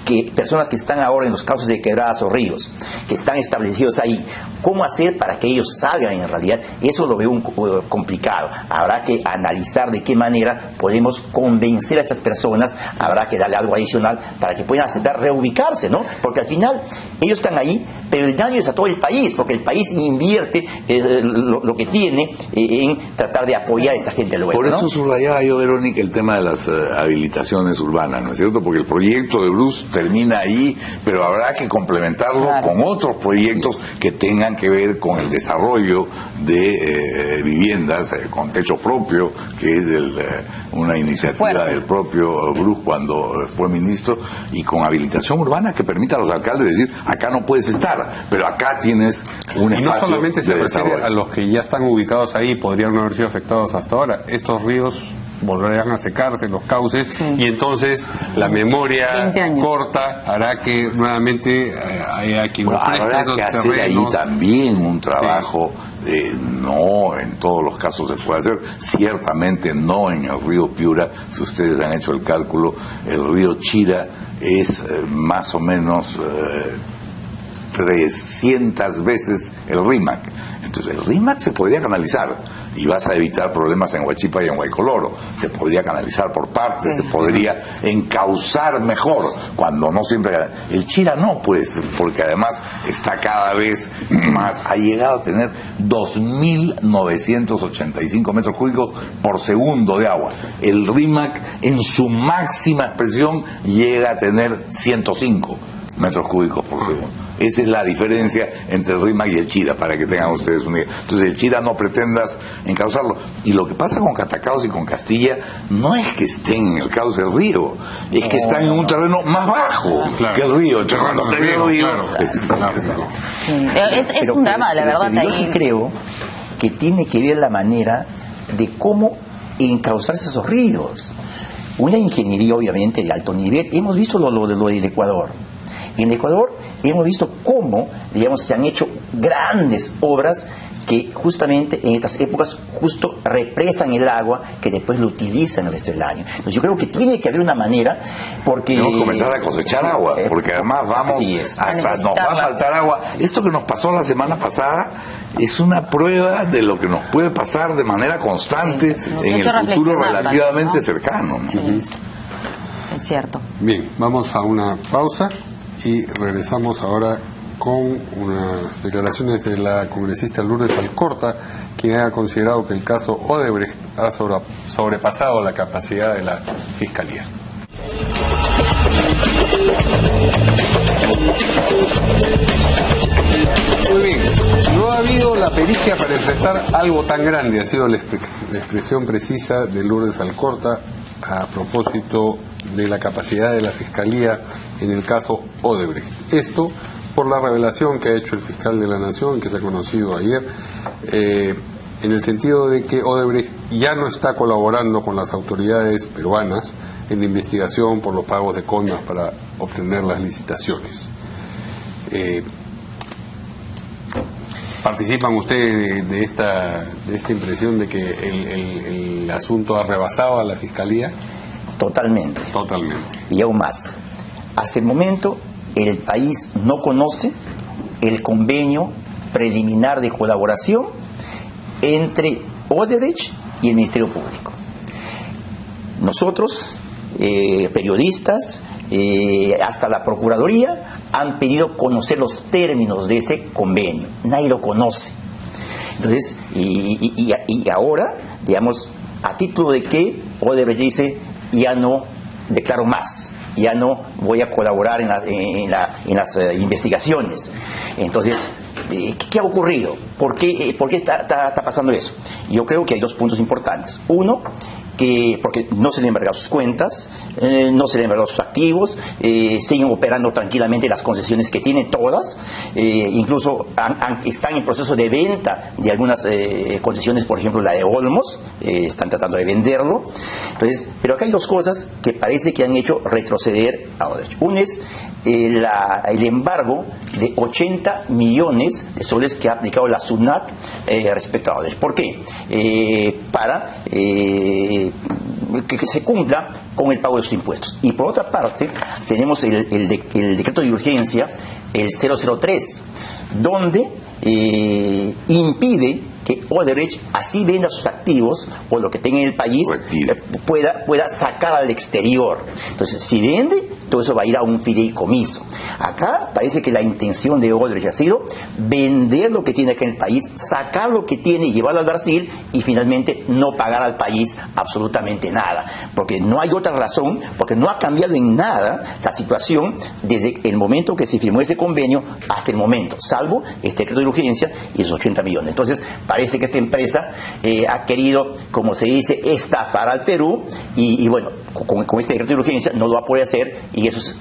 Que personas que están ahora en los cauces de quebradas o ríos, que están establecidos ahí, ¿cómo hacer para que ellos salgan en realidad? Eso lo veo complicado. Habrá que analizar de qué manera podemos convencer a estas personas, habrá que darle algo adicional para que puedan aceptar reubicarse, ¿no? Porque al final ellos están ahí, pero el daño es a todo el país, porque el país invierte lo que tiene en tratar de apoyar a esta gente luego. Por eso ¿no? subrayaba yo, Verónica, el tema de las habilitaciones urbanas, ¿no es cierto? Porque el proyecto de Bruce termina ahí, pero habrá que complementarlo con otros proyectos que tengan que ver con el desarrollo de viviendas con techo propio, que es una iniciativa del propio Bruce cuando fue ministro, y con habilitación urbana que permita a los alcaldes decir, acá no puedes estar, pero acá tienes un espacio. Y no solamente se de refiere desarrollo a los que ya están ubicados ahí, podrían no haber sido afectados hasta ahora. Estos ríos volverán a secarse, los cauces, y entonces la memoria corta hará que nuevamente haya quien ofrezca habrá esos que hacer terrenos. ahí también un trabajo. No en todos los casos se puede hacer, ciertamente no en el río Piura. Si ustedes han hecho el cálculo, el río Chira es más o menos 300 veces el Rímac. Entonces el Rímac se podría canalizar y vas a evitar problemas en Huachipa y en Huaycoloro. Se podría canalizar por partes, se podría encauzar mejor, cuando no siempre. El Chira no, pues, porque además está cada vez más, ha llegado a tener 2.985 metros cúbicos por segundo de agua. El Rímac en su máxima expresión llega a tener 105 metros cúbicos por segundo. Esa es la diferencia entre el Rímac y el Chira, para que tengan ustedes una idea. Entonces el Chira no pretendas encauzarlo. Y lo que pasa con Catacaos y con Castilla no es que estén en el cauce del río, es que están en un terreno más bajo que el río. Entonces, cuando el río es un drama, la verdad. Yo sí creo que tiene que ver la manera de cómo encauzarse esos ríos. Una ingeniería obviamente de alto nivel. Hemos visto lo del Ecuador. En Ecuador hemos visto cómo, digamos, se han hecho grandes obras que justamente en estas épocas justo represan el agua que después lo utilizan el resto del año. Entonces yo creo que tiene que haber una manera, porque tenemos que comenzar a cosechar agua, porque además nos va a faltar agua. Esto que nos pasó la semana pasada es una prueba de lo que nos puede pasar de manera constante en el futuro relativamente cercano, ¿no? Sí, es cierto. Bien, vamos a una pausa y regresamos ahora con unas declaraciones de la congresista Lourdes Alcorta, quien ha considerado que el caso Odebrecht ha sobrepasado la capacidad de la Fiscalía. Muy bien, no ha habido la pericia para enfrentar algo tan grande, ha sido la expresión precisa de Lourdes Alcorta a propósito de la capacidad de la Fiscalía en el caso Odebrecht. Esto por la revelación que ha hecho el fiscal de la Nación, que se ha conocido ayer, en el sentido de que Odebrecht ya no está colaborando con las autoridades peruanas en la investigación por los pagos de coimas para obtener las licitaciones. ¿Participan ustedes de esta impresión de que el asunto ha rebasado a la Fiscalía? Totalmente. Totalmente. Y aún más. Hasta el momento, el país no conoce el convenio preliminar de colaboración entre Odebrecht y el Ministerio Público. Nosotros, periodistas, hasta la Procuraduría, han pedido conocer los términos de ese convenio. Nadie lo conoce. Entonces, y ahora, digamos, a título de que Odebrecht dice, ya no declaro más, ya no voy a colaborar en las investigaciones. Entonces, ¿qué ha ocurrido? ¿Por qué está pasando eso? Yo creo que hay dos puntos importantes. Uno, porque no se le han embargado sus cuentas, no se le han embargado sus activos, siguen operando tranquilamente las concesiones que tienen todas, incluso están en proceso de venta de algunas concesiones, por ejemplo la de Olmos, están tratando de venderlo. Entonces, pero acá hay dos cosas que parece que han hecho retroceder a Odebrecht. Uno es el embargo de 80 millones de soles que ha aplicado la SUNAT respecto a Odebrecht. ¿Por qué? Para que se cumpla con el pago de sus impuestos. Y por otra parte, tenemos el decreto de urgencia, el 003, donde impide que Odebrecht, así venda sus activos o lo que tenga en el país, pueda sacar al exterior. Entonces, si vende, todo eso va a ir a un fideicomiso. Acá parece que la intención de Odebrecht ha sido vender lo que tiene acá en el país, sacar lo que tiene y llevarlo al Brasil y finalmente no pagar al país absolutamente nada. Porque no hay otra razón, porque no ha cambiado en nada la situación desde el momento que se firmó ese convenio hasta el momento, salvo este decreto de urgencia y esos 80 millones. Entonces, parece que esta empresa ha querido, como se dice, estafar al Perú y bueno, con este decreto de urgencia no lo va a poder hacer y eso es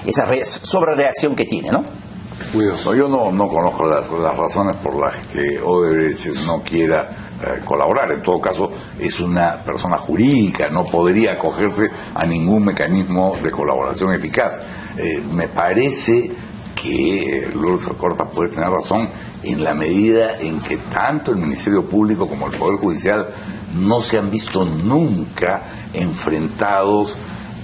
esa sobrereacción que tiene, ¿no? No, yo no conozco las razones por las que Odebrecht no quiera colaborar. En todo caso, es una persona jurídica, no podría acogerse a ningún mecanismo de colaboración eficaz. Me parece que Lourdes Alcorta puede tener razón en la medida en que tanto el Ministerio Público como el Poder Judicial no se han visto nunca enfrentados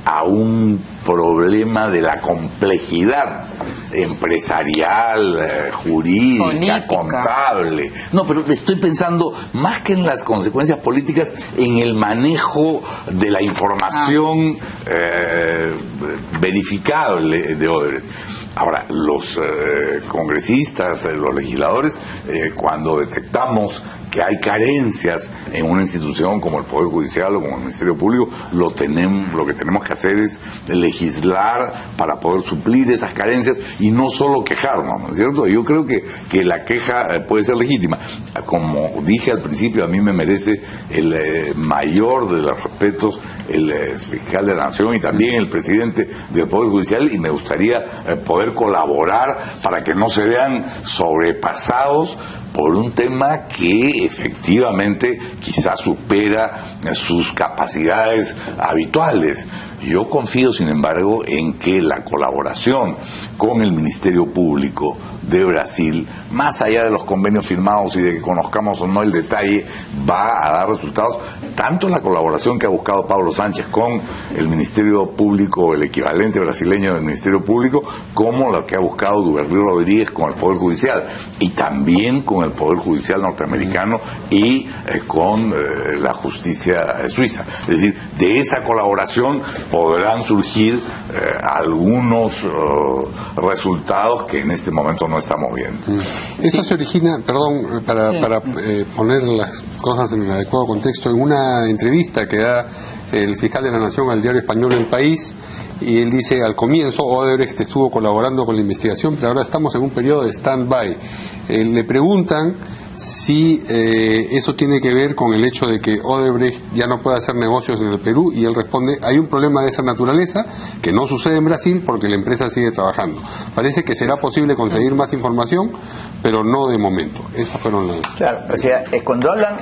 a un problema de la complejidad empresarial, jurídica, política, contable. No, pero estoy pensando más que en las consecuencias políticas, en el manejo de la información verificable de Odebrecht. Ahora, los congresistas, los legisladores, cuando detectamos que hay carencias en una institución como el Poder Judicial o como el Ministerio Público, lo que tenemos que hacer es legislar para poder suplir esas carencias y no solo quejarnos, ¿no es cierto? Yo creo que la queja puede ser legítima. Como dije al principio, a mí me merece el mayor de los respetos el fiscal de la Nación y también el presidente del Poder Judicial, y me gustaría poder colaborar para que no se vean sobrepasados por un tema que efectivamente quizás supera sus capacidades habituales. Yo confío, sin embargo, en que la colaboración con el Ministerio Público de Brasil, más allá de los convenios firmados y de que conozcamos o no el detalle, va a dar resultados. Tanto la colaboración que ha buscado Pablo Sánchez con el Ministerio Público, el equivalente brasileño del Ministerio Público, como lo que ha buscado Duberly Rodríguez con el Poder Judicial, y también con el Poder Judicial norteamericano y con la justicia suiza. Es decir, de esa colaboración podrán surgir algunos resultados que en este momento no estamos viendo. Esto se origina, perdón, para poner las cosas en el adecuado contexto, en una entrevista que da el fiscal de la Nación al diario español El País, y él dice: al comienzo Odebrecht estuvo colaborando con la investigación, pero ahora estamos en un periodo de stand-by. Le preguntan si eso tiene que ver con el hecho de que Odebrecht ya no puede hacer negocios en el Perú, y él responde: hay un problema de esa naturaleza que no sucede en Brasil porque la empresa sigue trabajando. Parece que será posible conseguir más información, pero no de momento. Esas fueron las... Claro, o sea, cuando hablan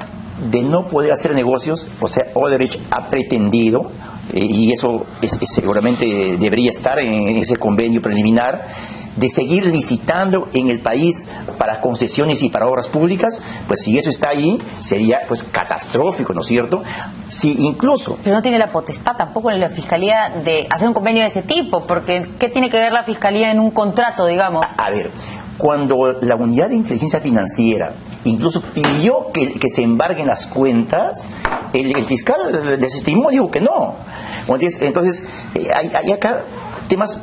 de no poder hacer negocios, o sea, Odebrecht ha pretendido, y eso seguramente debería estar en ese convenio preliminar, de seguir licitando en el país para concesiones y para obras públicas, pues si eso está ahí, sería pues catastrófico, ¿no es cierto? Si incluso... Pero no tiene la potestad tampoco en la Fiscalía de hacer un convenio de ese tipo, porque ¿qué tiene que ver la Fiscalía en un contrato, digamos? A ver, cuando la Unidad de Inteligencia Financiera incluso pidió que se embarguen las cuentas, el fiscal desestimó, dijo que no. Entonces hay acá temas,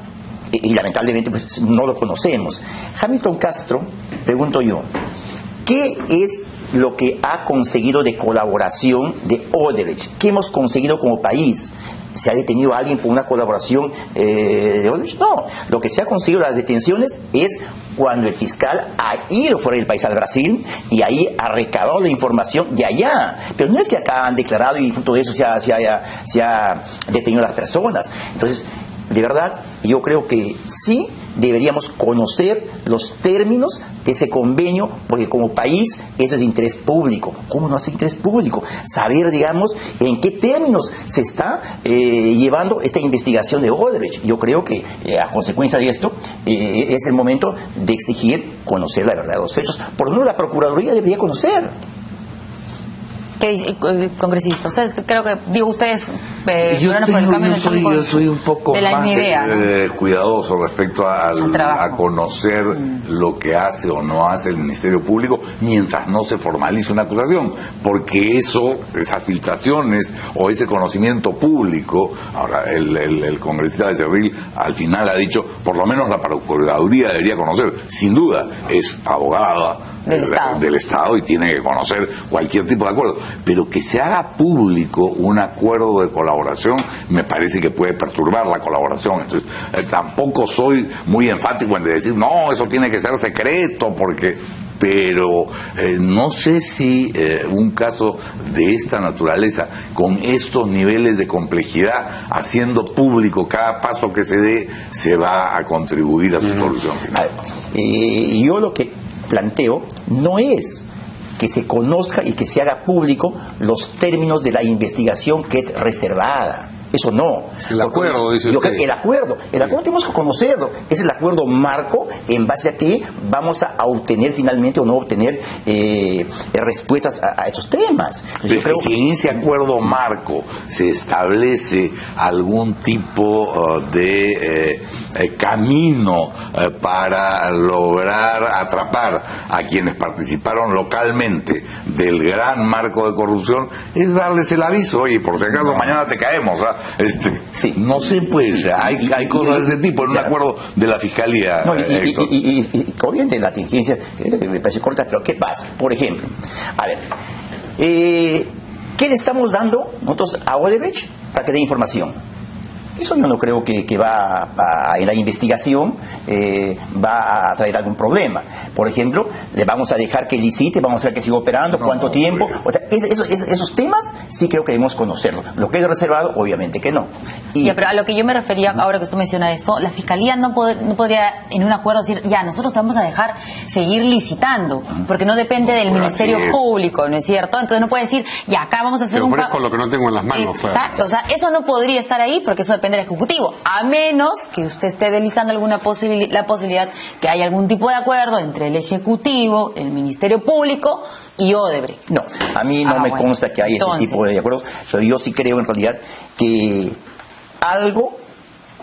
y lamentablemente pues no lo conocemos. Hamilton Castro, pregunto yo, ¿qué es lo que ha conseguido de colaboración de Odebrecht? ¿Qué hemos conseguido como país? ¿Se ha detenido a alguien por una colaboración de Odebrecht? No. Lo que se ha conseguido las detenciones es cuando el fiscal ha ido fuera del país al Brasil y ahí ha recabado la información de allá. Pero no es que acá han declarado y fruto de eso se ha detenido a las personas. Entonces, de verdad, yo creo que sí deberíamos conocer los términos de ese convenio, porque como país eso es interés público. ¿Cómo no hace interés público? Saber, digamos, en qué términos se está llevando esta investigación de Odebrecht. Yo creo que a consecuencia de esto es el momento de exigir conocer la verdad de los hechos. Por lo menos la Procuraduría debería conocer. Congresista, creo que, digo, ustedes yo soy un poco de la más idea, ¿no? Cuidadoso respecto a conocer lo que hace o no hace el Ministerio Público mientras no se formalice una acusación, porque esas filtraciones o ese conocimiento público, ahora el congresista Becerril al final ha dicho, por lo menos la Procuraduría debería conocer, sin duda, es abogada del Estado y tiene que conocer cualquier tipo de acuerdo, pero que se haga público un acuerdo de colaboración me parece que puede perturbar la colaboración. Entonces tampoco soy muy enfático en decir no, eso tiene que ser secreto, pero no sé si un caso de esta naturaleza, con estos niveles de complejidad, haciendo público cada paso que se dé, se va a contribuir a su solución final. Yo lo que planteo no es que se conozca y que se haga público los términos de la investigación que es reservada. Eso no. El acuerdo, dice usted. El acuerdo tenemos que conocerlo. Es el acuerdo marco en base a que vamos a obtener finalmente o no obtener respuestas a estos temas. Yo creo que si en ese acuerdo marco se establece algún tipo de camino para lograr atrapar a quienes participaron localmente del gran marco de corrupción, es darles el aviso, oye, por si acaso mañana te caemos, ¿ah? Sí. No se puede, hay cosas de ese tipo en un acuerdo de la Fiscalía. No, y obviamente la tingencia me parece corta, pero ¿qué pasa? Por ejemplo, a ver, ¿qué le estamos dando nosotros a Odebrecht para que dé información? Eso yo no creo que en la investigación va a traer algún problema. Por ejemplo, le vamos a dejar que licite, vamos a ver que siga operando, cuánto tiempo. O sea, esos temas sí creo que debemos conocerlos. Lo que es reservado, obviamente que no. Pero a lo que yo me refería, ahora que usted menciona esto, la Fiscalía no podría en un acuerdo decir, ya, nosotros te vamos a dejar seguir licitando, porque no depende del Ministerio Público, ¿no es cierto? Entonces no puede decir, ya, acá vamos a hacer te ofrezco lo que no tengo en las manos. Exacto, o sea, eso no podría estar ahí porque eso depende del Ejecutivo, a menos que usted esté deslizando la posibilidad que haya algún tipo de acuerdo entre el Ejecutivo, el Ministerio Público y Odebrecht. No, a mí no me consta que haya ese tipo de acuerdos, pero yo sí creo en realidad que algo,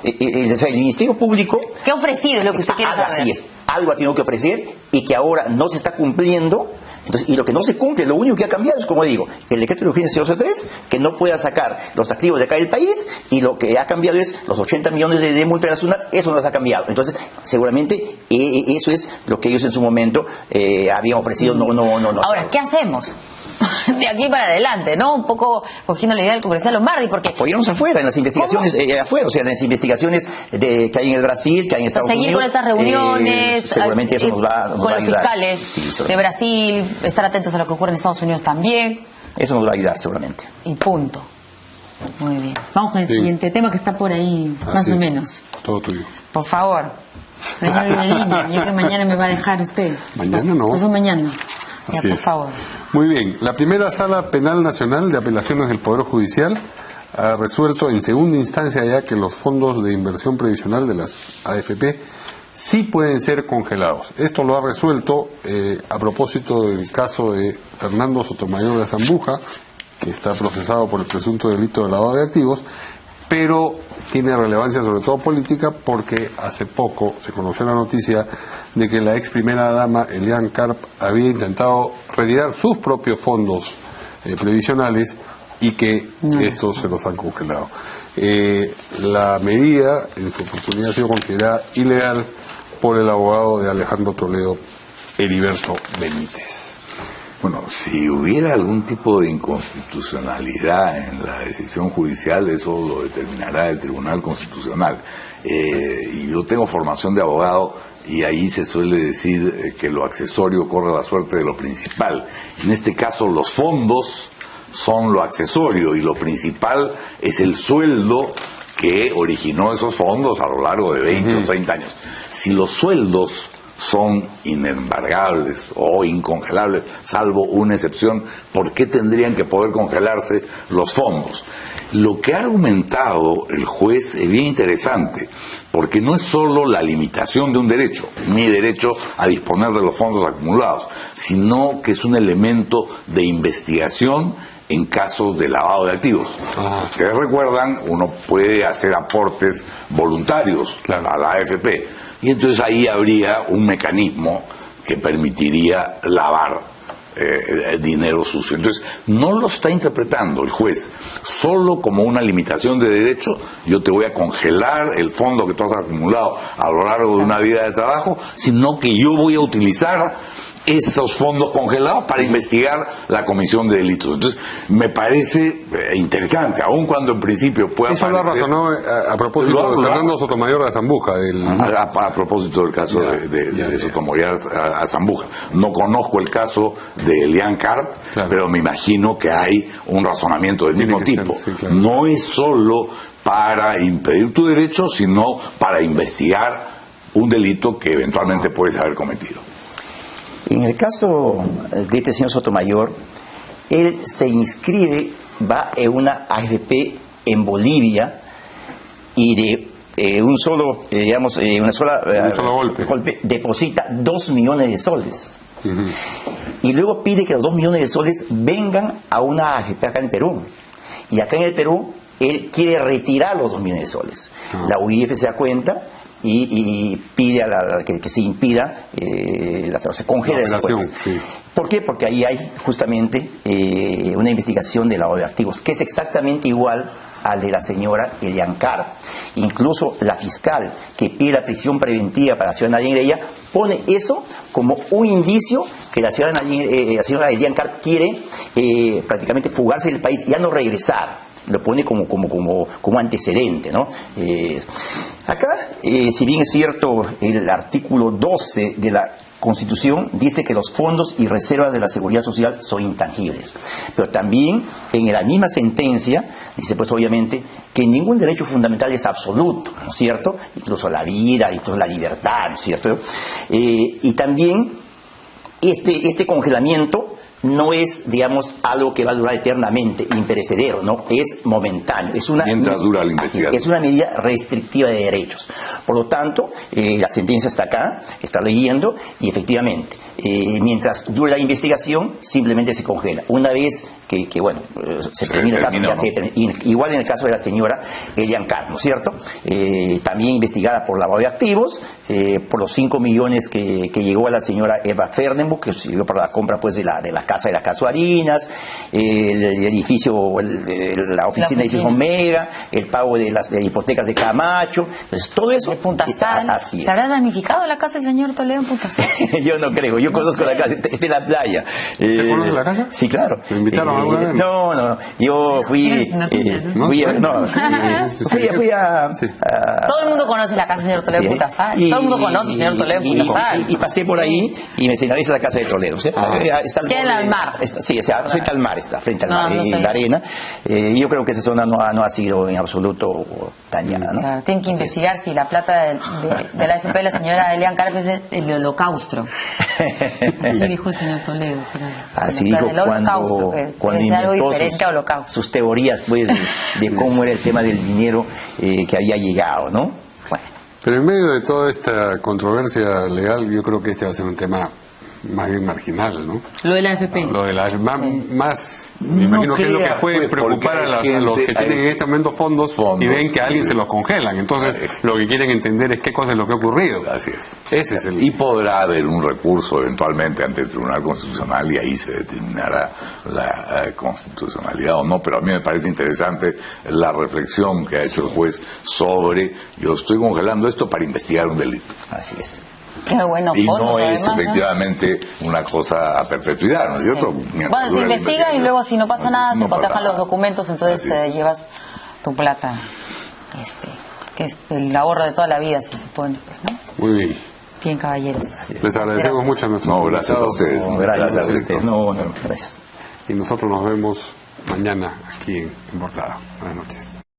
el Ministerio Público... ¿Qué ha ofrecido es lo que usted quiere saber? Así es, algo ha tenido que ofrecer y que ahora no se está cumpliendo. Entonces, y lo que no se cumple, lo único que ha cambiado es, como digo, el decreto de urgencia 003, que no pueda sacar los activos de acá del país, y lo que ha cambiado es los 80 millones de multa nacional, eso no les ha cambiado. Entonces, seguramente eso es lo que ellos en su momento habían ofrecido. No. Ahora, ¿qué hacemos? De aquí para adelante, ¿no? Un poco cogiendo la idea del congresista Lombardi, porque... Apoyarnos afuera, en las investigaciones, afuera, o sea, en las investigaciones que hay en el Brasil, que hay en Estados Unidos. Seguir con estas reuniones. Seguramente eso nos va a ayudar. Con los fiscales de Brasil, estar atentos a lo que ocurre en Estados Unidos también. Eso nos va a ayudar, seguramente. Y punto. Muy bien. Vamos con el siguiente tema que está por ahí, más o menos. Todo tuyo. Por favor. Señor Ibelín, yo que mañana me va a dejar usted. Mañana no. Pasó mañana. Ya, por favor. Muy bien. La primera Sala Penal Nacional de Apelaciones del Poder Judicial ha resuelto en segunda instancia ya que los fondos de inversión previsional de las AFP sí pueden ser congelados. Esto lo ha resuelto a propósito del caso de Fernando Sotomayor de Azambuja, que está procesado por el presunto delito de lavado de activos, pero tiene relevancia sobre todo política porque hace poco se conoció la noticia de que la ex primera dama Elian Karp había intentado retirar sus propios fondos previsionales y que estos se los han congelado. La medida en su oportunidad ha sido considerada ilegal por el abogado de Alejandro Toledo, Heriberto Benítez. Bueno, si hubiera algún tipo de inconstitucionalidad en la decisión judicial, eso lo determinará el Tribunal Constitucional. Y yo tengo formación de abogado y ahí se suele decir que lo accesorio corre la suerte de lo principal. En este caso, los fondos son lo accesorio y lo principal es el sueldo que originó esos fondos a lo largo de 20 o 30 años. Si los sueldos son inembargables o incongelables, salvo una excepción, ¿por qué tendrían que poder congelarse los fondos? Lo que ha argumentado el juez es bien interesante, porque no es solo la limitación de un derecho, mi derecho a disponer de los fondos acumulados, sino que es un elemento de investigación en casos de lavado de activos. Ustedes recuerdan, uno puede hacer aportes voluntarios a la AFP, y entonces ahí habría un mecanismo que permitiría lavar dinero sucio. Entonces, no lo está interpretando el juez solo como una limitación de derecho. Yo te voy a congelar el fondo que tú has acumulado a lo largo de una vida de trabajo, sino que yo voy a utilizar esos fondos congelados para investigar la comisión de delitos. Entonces, me parece interesante, aun cuando en principio pueda parecer... Eso lo razonó a propósito de Fernando Sotomayor de Azambuja. A propósito del caso de Sotomayor a Azambuja. No conozco el caso de Elian Karp, pero me imagino que hay un razonamiento del mismo tipo. No es solo para impedir tu derecho, sino para investigar un delito que eventualmente puedes haber cometido. En el caso de este señor Sotomayor, él se inscribe, va en una AFP en Bolivia y de un solo golpe deposita 2 millones de soles. Y luego pide que los 2 millones de soles vengan a una AFP acá en el Perú. Y acá en el Perú, él quiere retirar los 2 millones de soles. La UIF se da cuenta y pide que se impida, se congela esa cuenta. ¿Por qué? Porque ahí hay justamente una investigación de lavado de activos, que es exactamente igual al de la señora Elian Karp. Incluso la fiscal que pide la prisión preventiva para la señora Nadine Heredia pone eso como un indicio que la señora Elian Karp quiere prácticamente fugarse del país, ya no regresar. Lo pone como antecedente, ¿no? Acá, si bien es cierto, el artículo 12 de la Constitución dice que los fondos y reservas de la Seguridad Social son intangibles, pero también en la misma sentencia dice, pues obviamente, que ningún derecho fundamental es absoluto, ¿no es cierto? Incluso la vida, incluso la libertad, ¿no es cierto? Y también este congelamiento no es, digamos, algo que va a durar eternamente, imperecedero, ¿no? Es momentáneo. Mientras dura la investigación. Es una medida restrictiva de derechos. Por lo tanto, la sentencia está acá, está leyendo, y efectivamente, mientras dure la investigación, simplemente se congela. Una vez que se termina el caso, ya se termina. Igual en el caso de la señora Elian Karp, ¿no es cierto? También investigada por lavado de activos, por los 5 millones que llegó a la señora Eva Fernenbusch, que sirvió para la compra pues de la casa de las casuarinas, el edificio, la oficina de edificio Omega, el pago de las hipotecas de Camacho. Entonces, todo eso. De Punta Sal. Así es. ¿Se habrá damnificado la casa del señor Toledo en Punta Sal? Yo no creo, yo conozco la casa, está en la playa. ¿Te conoces la casa? Sí, claro. ¿Te invitaron alguna vez? No, yo fui. Fui a. Todo el mundo conoce la casa del señor Toledo en Punta Sal. Todo el mundo conoce al señor Toledo en Punta Sal. Y pasé por ahí y me señalizó la casa de Toledo. O sea, está al mar. Sí, o sea, frente al mar está, frente al mar, en la arena. Yo creo que esa zona no ha sido en absoluto dañada, ¿no? Claro, tienen que investigar si la plata de la AFP de la señora Elian Karp es el holocausto. Así dijo el señor Toledo. Así dijo cuando inventó sus teorías, pues, de cómo era el tema del dinero que había llegado, ¿no? Bueno, Pero en medio de toda esta controversia legal, yo creo que este va a ser un tema más bien marginal, ¿no? Lo de la AFP. Lo de la más me imagino que es lo que puede preocupar a los que tienen en este momento fondos y ven que a alguien se los congelan. Entonces, lo que quieren entender es qué cosa es lo que ha ocurrido. Así es. Ese es el... Y podrá haber un recurso eventualmente ante el Tribunal Constitucional y ahí se determinará la constitucionalidad o no, pero a mí me parece interesante la reflexión que ha hecho el juez sobre yo estoy congelando esto para investigar un delito. Así es. Qué bueno. Y fondos, no es además, efectivamente una cosa a perpetuidad, ¿no es cierto? Bueno, se investiga y luego si no pasa nada se cotejan los documentos, entonces te llevas tu plata, que es el ahorro de toda la vida, se supone, pues, ¿no? Muy bien. Bien, caballeros. Les agradecemos mucho a nuestros gracias a ustedes. Gracias a ustedes. Gracias. Y nosotros nos vemos mañana aquí en Portada. Buenas noches.